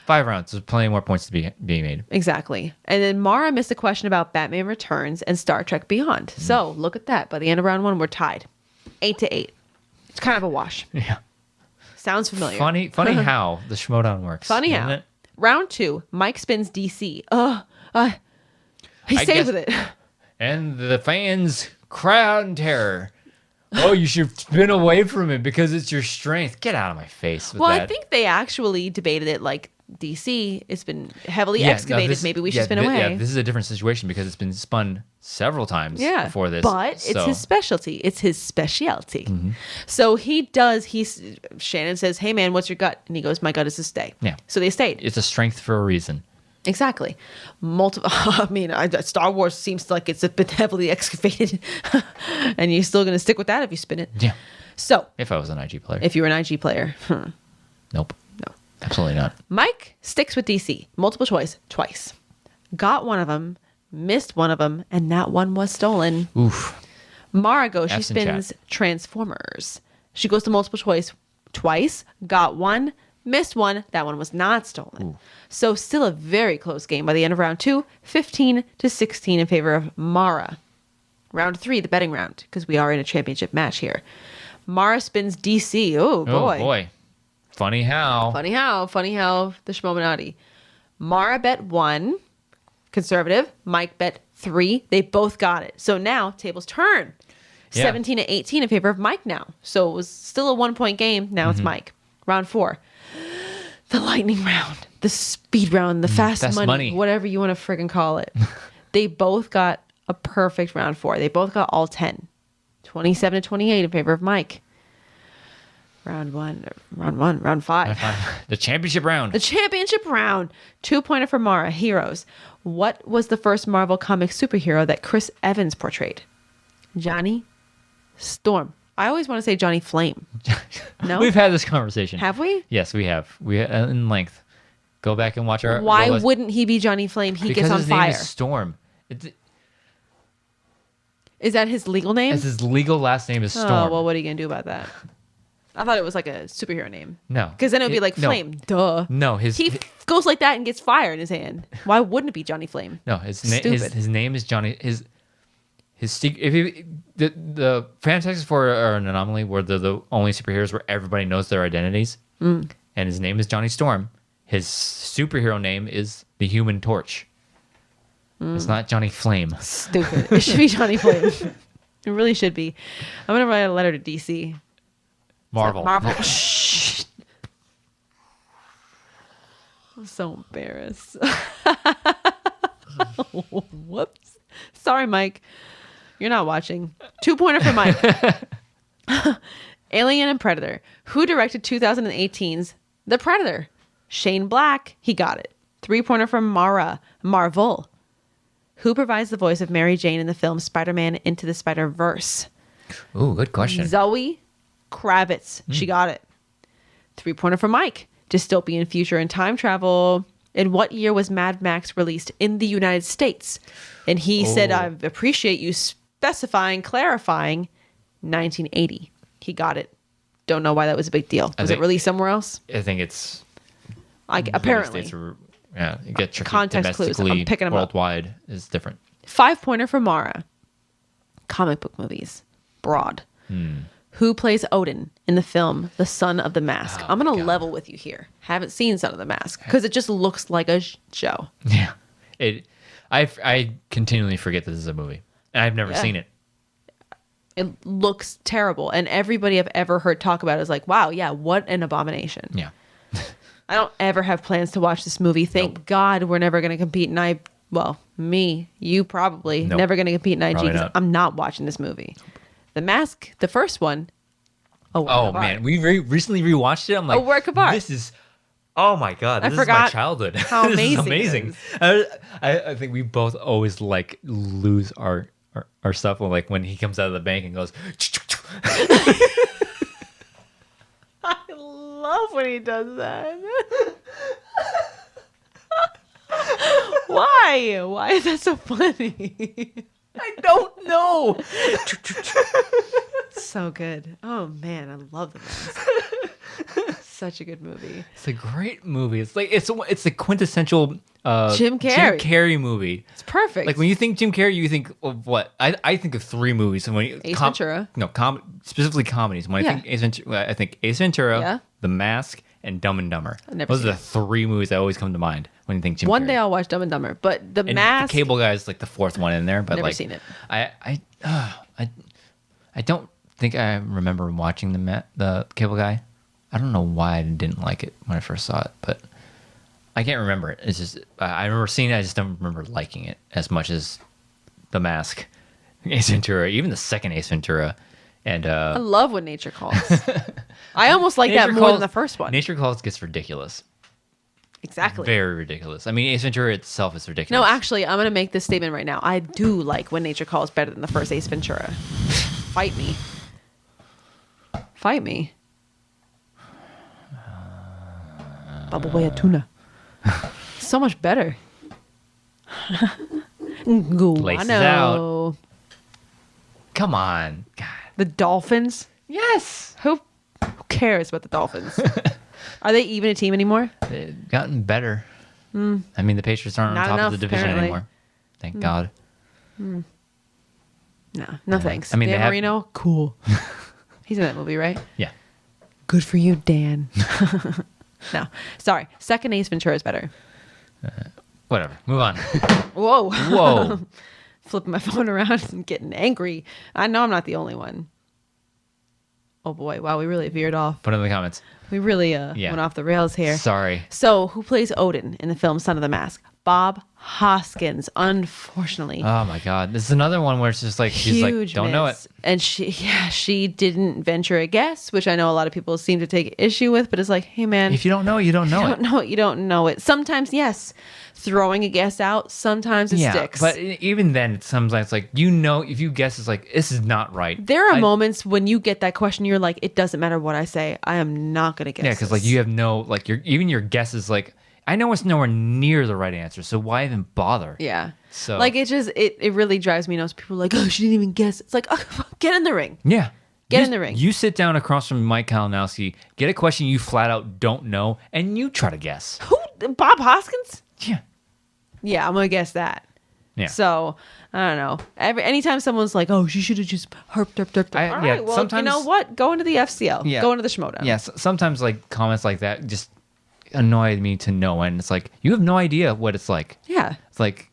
5 5 rounds. There's plenty more points to be made. Exactly. And then Mara missed a question about Batman Returns and Star Trek Beyond. So look at that. By the end of round 1, we're tied, 8-8. It's kind of a wash. Yeah. Sounds familiar. Funny how the Schmoedown works. Funny isn't how. it? Round 2, Mike spins DC. He I stays guess- with it. And the fans crowd in terror. Oh, you should spin away from it because it's your strength. Get out of my face with Well, that. I think they actually debated it like DC, it's been heavily excavated. Maybe we should spin away. Yeah, this is a different situation because it's been spun several times before this. But it's his specialty. It's his specialty. So Shannon says, hey man, what's your gut? And he goes, my gut is to stay. Yeah. So they stayed. It's a strength for a reason. Exactly. Star Wars seems like it's been heavily excavated. And you're still going to stick with that if you spin it. Yeah. So. If I was an IG player. If you were an IG player. Nope. No. Absolutely not. Mike sticks with DC. Multiple choice twice. Got one of them, missed one of them, and that one was stolen. Oof. Mara goes, she spins Transformers. She goes to multiple choice twice, got one, missed one. That one was not stolen. Ooh. So still a very close game by the end of round 2, 15-16 in favor of Mara. Round 3, the betting round, because we are in a championship match here. Mara spins DC. Oh, boy. Oh, boy. Funny how. Funny how the Schmoedown. Mara bet 1, conservative. Mike bet 3. They both got it. So now tables turn. Yeah. 17-18 in favor of Mike now. So it was still a 1-point game. Now it's Mike. Round 4. The lightning round. The speed round. The fast money. Whatever you want to friggin' call it. They both got a perfect round 4. They both got all 10. 27-28 in favor of Mike. Round 5. The championship round. The championship round. 2-pointer for Mara. Heroes. What was the first Marvel comic superhero that Chris Evans portrayed? Johnny Storm. I always want to say Johnny Flame. No? We've had this conversation. Have we? Yes, we have. In length. Go back and watch our... Why wouldn't he be Johnny Flame? He gets on his fire. Name is Storm. Is that his legal name? His legal last name is Storm. Oh, well, what are you going to do about that? I thought it was like a superhero name. No. Because then it would be like Flame. Duh. No, he goes like that and gets fire in his hand. Why wouldn't it be Johnny Flame? No, his name is Johnny. The Fantastic Four are an anomaly where they're the only superheroes where everybody knows their identities. And his name is Johnny Storm. His superhero name is the Human Torch. It's not Johnny Flame. Stupid. It should be Johnny Flame. It really should be. I'm going to write a letter to DC. Marvel. Shh. I'm so embarrassed. Whoops. Sorry, Mike. You're not watching. 2-pointer for Mike. Alien and Predator. Who directed 2018's The Predator? Shane Black. He got it. 3-pointer from Marvel. Who provides the voice of Mary Jane in the film Spider-Man Into the Spider-Verse? Ooh, good question. Zoe Kravitz. She got it. 3-pointer for Mike. Dystopian future and time travel. In what year was Mad Max released in the United States? And he said, I appreciate you clarifying 1980. He got it. Don't know why that was a big deal. Was it released somewhere else? I think it's... apparently. Yeah, you get tricky. Context clues. I'm picking them worldwide up. Is different. 5-pointer for Mara. Comic book movies. Broad. Who plays Odin in the film The Son of the Mask? I'm going to level with you here. Haven't seen Son of the Mask because it just looks like a show. Yeah. I continually forget this is a movie. And I've never seen it. It looks terrible. And everybody I've ever heard talk about it is like, wow, yeah, what an abomination. Yeah. I don't ever have plans to watch this movie. Thank God we're never going to compete in you probably never going to compete in IG because I'm not watching this movie. The Mask, the first one. Oh man, we recently rewatched it. I'm like, a work of art. This is, oh my God, this is my childhood. How amazing! This is amazing. I think we both always lose our stuff when he comes out of the bank and goes. I love when he does that. Why? Why is that so funny? I don't know. So good. Oh man, I love The Mask. Such a good movie. It's a great movie. It's the quintessential Jim Carrey movie. It's perfect. Like when you think Jim Carrey, you think of what? I think of 3 movies. And when Ace Ventura. No, specifically comedies. When I think Ace Ventura, I think Ace Ventura, The Mask, and Dumb and Dumber. Those are the 3 movies that always come to mind when you think Jim Carrey. One day I'll watch Dumb and Dumber, but The Mask. The Cable Guy is like the 4th one in there. But never seen it. I don't think I remember watching the Cable Guy. I don't know why I didn't like it when I first saw it, but I can't remember it. It's just I remember seeing it. I just don't remember liking it as much as The Mask, Ace Ventura, even the second Ace Ventura, and I love When Nature Calls. I almost like that more than the first one. Nature Calls gets ridiculous. Exactly. Very ridiculous. I mean, Ace Ventura itself is ridiculous. No, actually, I'm going to make this statement right now. I do like When Nature Calls better than the first Ace Ventura. Fight me. Fight me. Bubble Boy tuna. So much better. Laces out. Come on. God. The Dolphins? Yes. Who cares about the Dolphins? Are they even a team anymore? They've gotten better. I mean, the Patriots aren't Not on top enough, of the division apparently. anymore. Thank God. No thanks. I mean, Dan they have- Marino? Cool. He's in that movie, right? Yeah. Good for you, Dan. No. Sorry. Second Ace Ventura is better. Whatever. Move on. Whoa. Whoa. Flipping my phone around and getting angry. I know I'm not the only one. Oh boy. Wow, we really veered off. Put it in the comments. We really went off the rails here. Sorry. So, who plays Odin in the film Son of the Mask? Bob Hoskins, unfortunately. Oh my God. This is another one where it's just like, she's like, Huge don't know it. miss. And she didn't venture a guess, which I know a lot of people seem to take issue with, but it's like, hey man, If you don't know it, you don't know it. you don't know it. Sometimes, yes, throwing a guess out, sometimes it sticks. But even then, sometimes it's like, if you guess, it's like, this is not right. There are moments when you get that question, you're like, it doesn't matter what I say, I am not going to guess. Yeah, because like you have no, like even your guess is like, I know it's nowhere near the right answer, so why even bother? Yeah. So like it really drives me nuts. People are like, oh, she didn't even guess. It's like, oh, get in the ring. Yeah. Get in the ring. You sit down across from Mike Kalinowski, get a question you flat out don't know, and you try to guess. Who? Bob Hoskins? Yeah. Yeah, I'm gonna guess that. Yeah. So I don't know. Anytime someone's like, "Oh, she should have just herped." All right, yeah, well, sometimes- you know what? Go into the FCL. Yeah. Go into the Schmoedown. Yeah. Sometimes like comments like that just annoy me to no end. It's like you have no idea what it's like. Yeah. It's like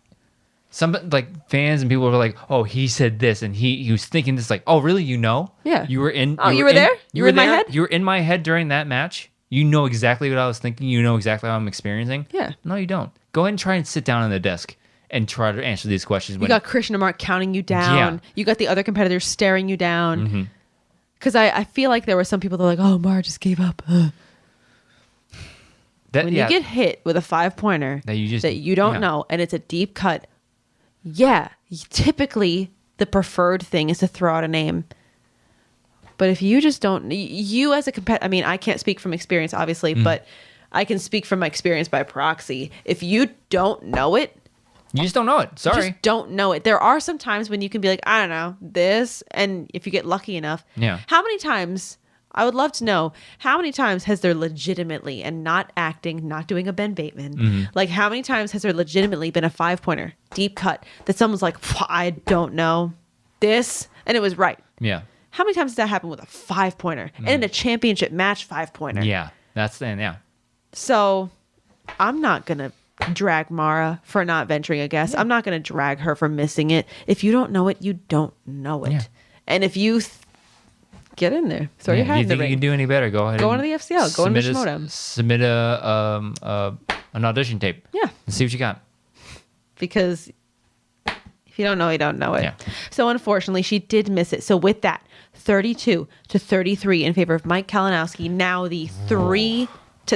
some like fans and people were like, "Oh, he said this," and he was thinking this. Like, "Oh, really? You know? Yeah. You were in. Oh, you were there? You were in my there? head? You were in my head during that match. You know exactly what I was thinking. You know exactly how I'm experiencing. Yeah. No, you don't. Go ahead and try and sit down on the desk and try to answer these questions. You got Christian Mark counting you down. Yeah. You got the other competitors staring you down. Mm-hmm. Because I feel like there were some people that were like, "Oh, Mara just gave up." When you get hit with a 5-pointer that you don't know, and it's a deep cut, typically the preferred thing is to throw out a name. But if you just don't, you as a competitor, I mean, I can't speak from experience, obviously, but I can speak from my experience by proxy. If you don't know it, you just don't know it. Sorry. you just don't know it. There are some times when you can be like, I don't know, this, and if you get lucky enough. Yeah. How many times, I would love to know, how many times has there legitimately, and not acting, not doing a Ben Bateman, like how many times has there legitimately been a 5-pointer, deep cut, that someone's like, I don't know this, and it was right. Yeah. How many times does that happen with a 5-pointer? And in a championship match 5-pointer? Yeah. That's then. Yeah. So I'm not going to drag Mara for not venturing a guess. I'm not going to drag her for missing it. If you don't know it, you don't know it. Yeah. And if you get in there, throw your hat you in the think you ring. can do any better? Go ahead. Go and into the FCL. Go into the Schmoedown. Submit an audition tape. Yeah. And see what you got. Because if you don't know, you don't know it. Yeah. So unfortunately, she did miss it. So with that, 32-33 in favor of Mike Kalinowski. Now the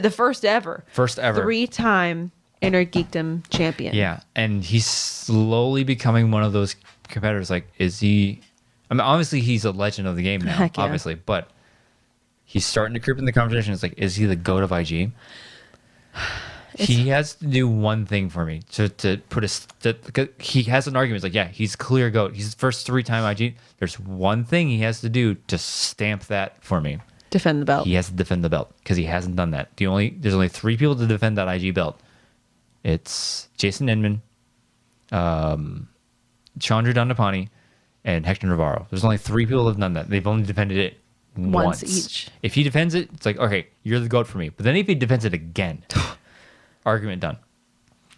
first ever 3-time Innergeekdom champion. Yeah, and he's slowly becoming one of those competitors. Like, is he? I mean, obviously he's a legend of the game now, Heck yeah. obviously, but he's starting to creep in the conversation. It's like, is he the GOAT of IG? He has to do one thing for me to put he has an argument. It's like, yeah, he's clear GOAT. He's the first 3-time IG. There's one thing he has to do to stamp that for me. Defend the belt. He has to defend the belt because he hasn't done that. There's only 3 people to defend that IG belt. It's Jason Inman, Chandra Dandapani, and Hector Navarro. There's only 3 people that have done that. They've only defended it once each. If he defends it, it's like, okay, you're the GOAT for me. But then if he defends it again, argument done.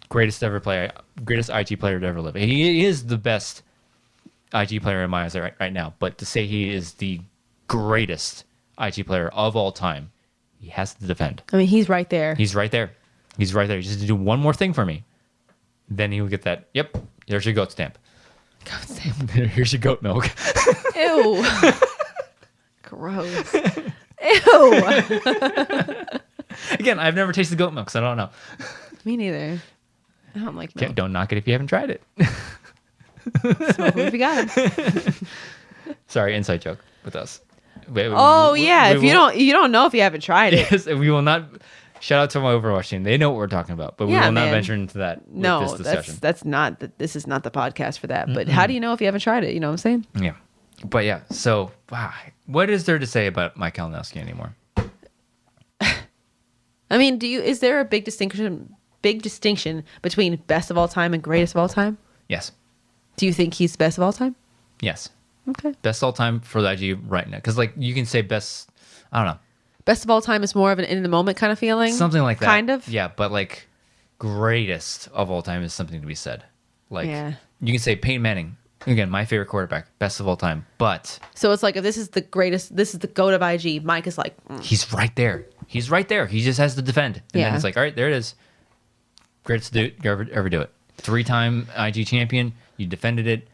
Greatest IG player to ever live. He is the best IG player in my eyes right now. But to say he is the greatest IG player of all time, he has to defend. I mean, he's right there. He's right there. He's right there. You just do one more thing for me. Then he would get that. Yep, there's your goat stamp. Goat stamp. Here's your goat milk. Ew. Gross. Ew. Again, I've never tasted goat milk, so I don't know. Me neither. I don't like milk. Don't knock it if you haven't tried it. Smoke if you got it. Sorry, inside joke with us. If you don't know if you haven't tried it. Yes, we will not. Shout out to my Overwatch team. They know what we're talking about, but we will not venture into that. No, with this discussion. that's not. This is not the podcast for that. But how do you know if you haven't tried it? You know what I'm saying? Yeah, but yeah. So wow, what is there to say about Mike Kalinowski anymore? I mean, is there a big distinction between best of all time and greatest of all time? Yes. Do you think he's best of all time? Yes. Okay. Best all time for the IG right now, because like you can say best. I don't know. Best of all time is more of an in the moment kind of feeling. Something like that. Kind of. Yeah, but like greatest of all time is something to be said. Like you can say Peyton Manning. Again, my favorite quarterback, best of all time. But so it's like if this is the greatest, this is the GOAT of IG, Mike is like he's right there. He's right there. He just has to defend. And then it's like, all right, there it is. Greatest to do ever do it. 3-time IG champion. You defended it.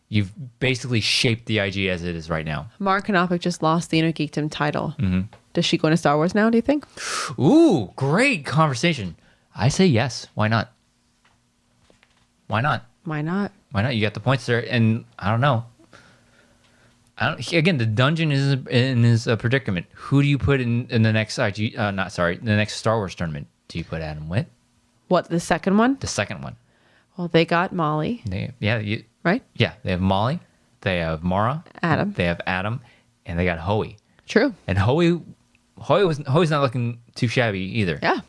You've basically shaped the IG as it is right now. Mark Knopik just lost the Innergeekdom title. Mm-hmm. Does she go into Star Wars now, do you think? Ooh, great conversation. I say yes. Why not? Why not? Why not? Why not? You got the points there, and I don't know. Again, the dungeon is in his predicament. Who do you put in the next IG? The next Star Wars tournament. Do you put Adam Witt? What, the second one? The second one. Well, they got Molly. Right? Yeah, they have Molly. They have Mara. Adam. They have Adam, and they got Hoey. True. And Hoey's not looking too shabby either. Yeah.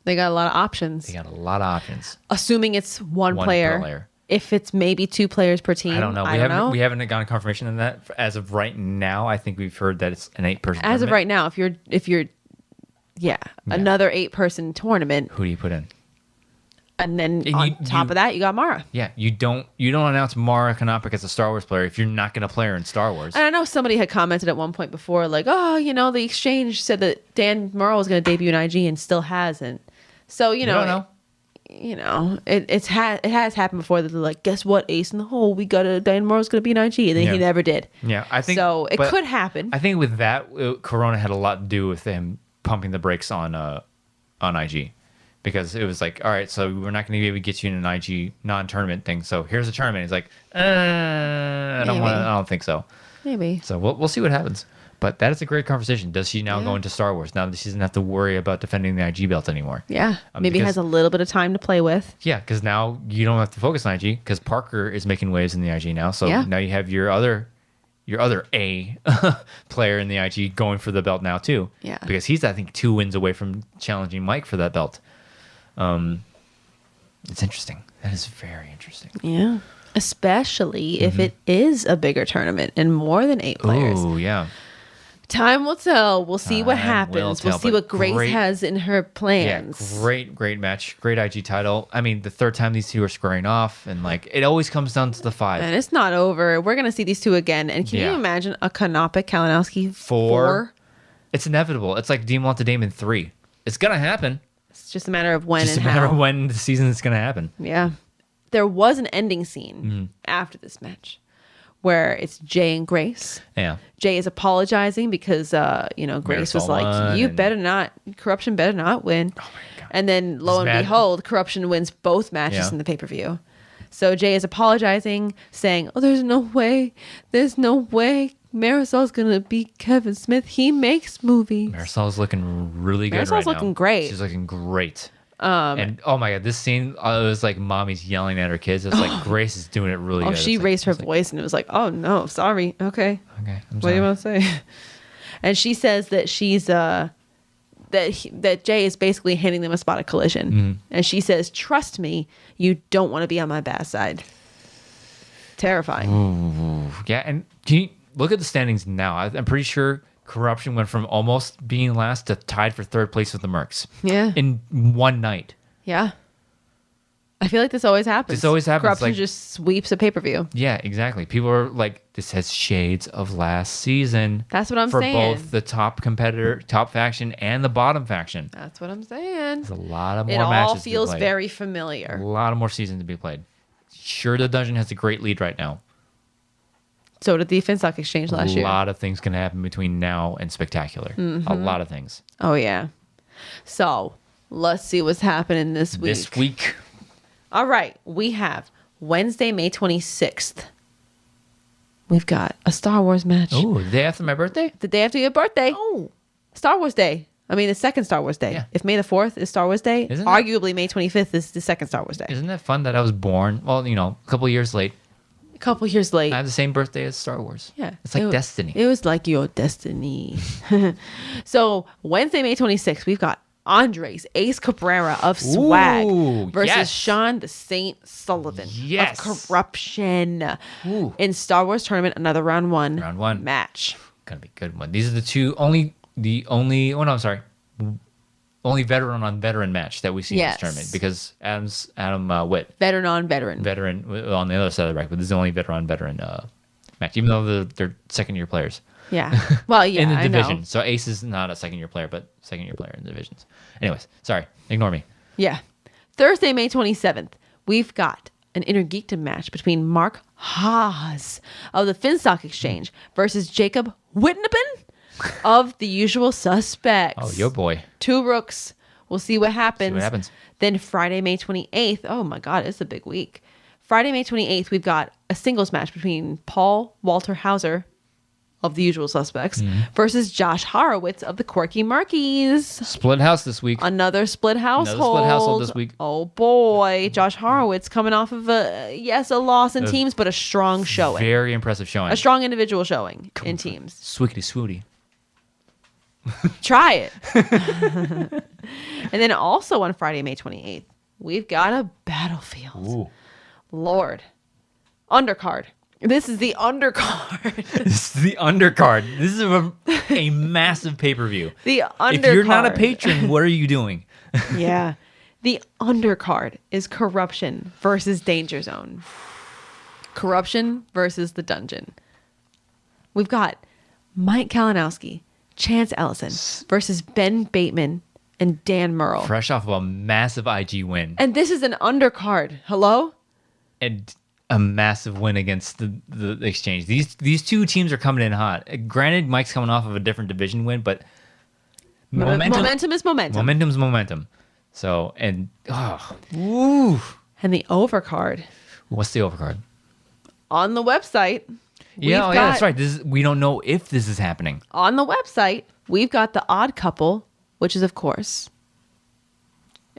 They got a lot of options. Assuming it's one player. If it's maybe 2 players per team. I don't know. We haven't gotten confirmation on that as of right now. I think we've heard that it's an 8-person as of right now. If you're another 8-person tournament. Who do you put in? And then on top of that, you got Mara. Yeah, you don't announce Mara Knopik as a Star Wars player if you're not going to play her in Star Wars. And I know somebody had commented at one point before, like, the exchange said that Dan Murrell was going to debut in IG and still hasn't. So I don't know. It has happened before that they're like, guess what, Ace in the hole, Dan Murrow's going to be in IG, and then he never did. Yeah, I think so. It could happen. I think with that, Corona had a lot to do with him pumping the brakes on IG. Because it was like, all right, so we're not going to be able to get you in an IG non-tournament thing. So here's a tournament. He's like, I don't think so. Maybe. So we'll see what happens. But that is a great conversation. Does she now go into Star Wars now that she doesn't have to worry about defending the IG belt anymore? Yeah. Maybe has a little bit of time to play with. Yeah, because now you don't have to focus on IG because Parker is making waves in the IG now. So now you have your other A player in the IG going for the belt now too. Yeah. Because he's, I think, 2 wins away from challenging Mike for that belt. It's interesting. That is very interesting. Yeah. Especially if it is a bigger tournament and more than 8 players. Oh, yeah. Time will tell. We'll see what happens. We'll see what Grace has in her plans. Yeah, great match. Great IG title. I mean, the 3rd time these 2 are squaring off, and like it always comes down to the 5. And it's not over. We're gonna see these 2 again. And can you imagine a Knopik Kalinowski 4? It's inevitable. It's like Dimalanta Damon 3. It's gonna happen. It's just a matter of when just and a matter how. of when the season is gonna happen. Yeah. There was an ending scene after this match where it's Jay and Grace. Yeah. Jay is apologizing because Grace was like, corruption better not win. Oh my God. And then lo and behold, corruption wins both matches in the pay-per-view. So Jay is apologizing, saying, there's no way Marisol's gonna be Kevin Smith. He makes movies. Marisol's looking really good Marisol's right now. looking great. She's looking great. And oh my God, this scene, it was like mommy's yelling at her kids. It's like Grace is doing it really good. She raised her voice and it was like, oh no, sorry. Okay. I'm what do you want to say? And she says that she's that Jay is basically handing them a spot of collision. And she says, trust me, you don't want to be on my bad side. Terrifying. Ooh. Yeah, and can you look at the standings now? I'm pretty sure Corruption went from almost being last to tied for 3rd place with the Mercs. Yeah. In one night. Yeah. I feel like this always happens. This always happens, Corruption like- just sweeps a pay-per-view. Yeah, exactly. People are like, this has shades of last season. That's what I'm for saying. both the top competitor, top faction, and the bottom faction. That's what I'm saying. There's a lot of more It matches all to be feels played. very A familiar. lot of more seasons to be played. Sure, the dungeon has a great lead right now. So did the Finstock Exchange last year. A lot of things can happen between now and Spectacular. A lot of things. Oh, yeah. So let's see what's happening this week. This week, All right. We have Wednesday, May 26th. We've got a Star Wars match. oh, the day after my birthday? The day after your birthday. Oh. Star Wars Day. I mean, the second Star Wars Day. Yeah. If May the 4th is Star Wars Day, Isn't that- arguably May 25th is the second Star Wars Day. Isn't that fun that I was born, well, a couple years late. A couple years late. I have the same birthday as Star Wars. Yeah. It's like destiny. It was like your destiny. So, Wednesday, May 26th, we've got Andres Ace Cabrera of Swag Ooh, versus yes. Sean the Saint Sullivan Yes. of Corruption. Ooh. In Star Wars Tournament, another round one match. Gonna be a good one. These are only veteran on veteran match that we see in Yes. this tournament, because Adam Witt, Veteran on veteran. veteran on the other side of the bracket, but this is the only veteran on veteran match, even though they're second year players. Yeah. Well, yeah, in the I division. know. So Ace is not a second year player, but second year player in the divisions. Anyways, sorry, ignore me. Yeah. Thursday, May 27th, we've got an Innergeekdom match between Mark Haas of the Finstock Exchange versus Jacob Whitnapin of the Usual Suspects. Oh, yo boy. Two Rooks. We'll see what happens. See what happens. Then Friday, May 28th. Oh my God, it's a big week. Friday, May 28th, we've got a singles match between Paul Walter Hauser of the Usual Suspects versus Josh Horowitz of the Quirky Markies. Split house this week. Another split household. split household this week. Oh boy, Josh Horowitz coming off of a loss in teams, but a strong showing, Very impressive showing. a strong individual showing in teams. Swickety swooty. Try it. And then also on Friday, May 28th, we've got a Battlefield. Ooh. Lord, undercard. This is the undercard. This is the undercard. This is a massive pay-per-view. The undercard. If you're not a patron, what are you doing? Yeah. The undercard is Corruption versus Danger Zone. Corruption versus the Dungeon. We've got Mike Kalinowski, Chance Ellison versus Ben Bateman and Dan Murrell. Fresh off of a massive IG win. And this is an undercard. Hello? And a massive win against the exchange. These two teams are coming in hot. Granted, Mike's coming off of a different division win, but Momentum is momentum. Momentum's momentum. So, woo. And the overcard What's the overcard? on the website. Yeah, we've that's got- right. We don't know if this is happening. On the website, we've got the odd couple, which is, of course,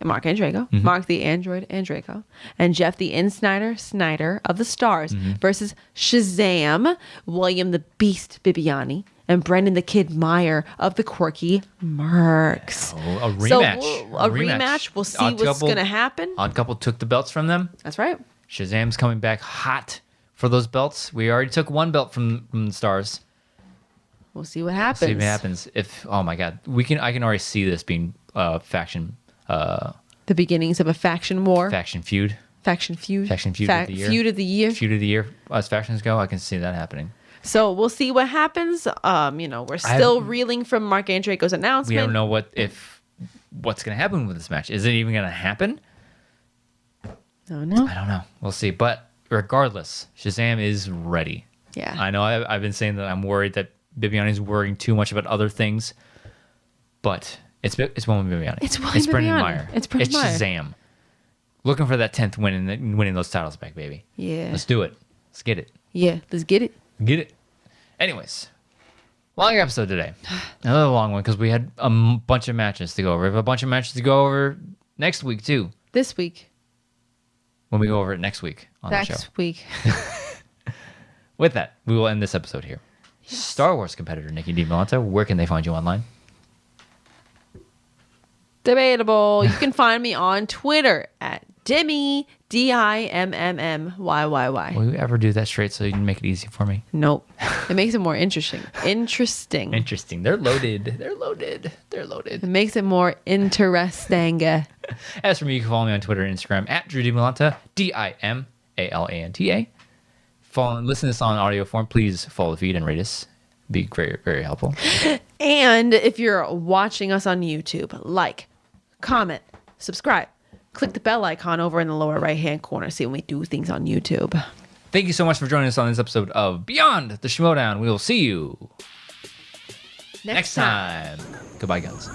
Mark Andrego, Mm-hmm. Mark the Android Andrego, and Jeff the Snyder of the Stars Mm-hmm. versus Shazam, William the Beast Bibiani, and Brendan the Kid Meyer of the Quirky Mercs. Oh, a So rematch. a rematch. We'll see Odd what's Couple- going to happen. Odd Couple took the belts from them. That's right. Shazam's coming back hot for those belts. We already took one belt from the Stars. We'll see what happens. See what happens. Oh my God, I can already see this being faction The beginnings of a faction war. faction feud. Faction feud. Faction feud of the year. Feud of the year. Feud of the year as factions go. I can see that happening. So we'll see what happens. We're still reeling from Mark Andreko's announcement. We don't know what's going to happen with this match. Is it even going to happen? Oh no. I don't know. We'll see. But regardless, Shazam is ready. Yeah. I know I've been saying that I'm worried that Bibiani's worrying too much about other things, but it's William Bibiani. It's William Brendan Bibiani. Meyer. It's Brendan Meyer. Shazam. Looking for that 10th win and winning those titles back, baby. Yeah. Let's do it. Let's get it. Yeah. Let's get it. Get it. Anyways, long episode today. Another long one because we had a bunch of matches to go over. We have a bunch of matches to go over next week too. This week. When we go over it next week on the show. Next week. With that, we will end this episode here. Star Wars competitor Nicki Dimalanta, where can they find you online? Debatable. You can find me on Twitter at Demi DIMMMYYY. Will you ever do that straight so you can make it easy for me? Nope. It makes it more interesting. Interesting. Interesting. They're loaded. They're loaded. They're loaded. It makes it more interesting. As for me, you can follow me on Twitter and Instagram at Drew Dimalanta, DIMALANTA. Follow and listen to this on audio form. Please follow the feed and rate us. Be very, very helpful. And if you're watching us on YouTube, like, comment, subscribe. Click the bell icon over in the lower right-hand corner. See when we do things on YouTube. Thank you so much for joining us on this episode of Beyond the Schmoedown. We will see you next time. Goodbye, guys.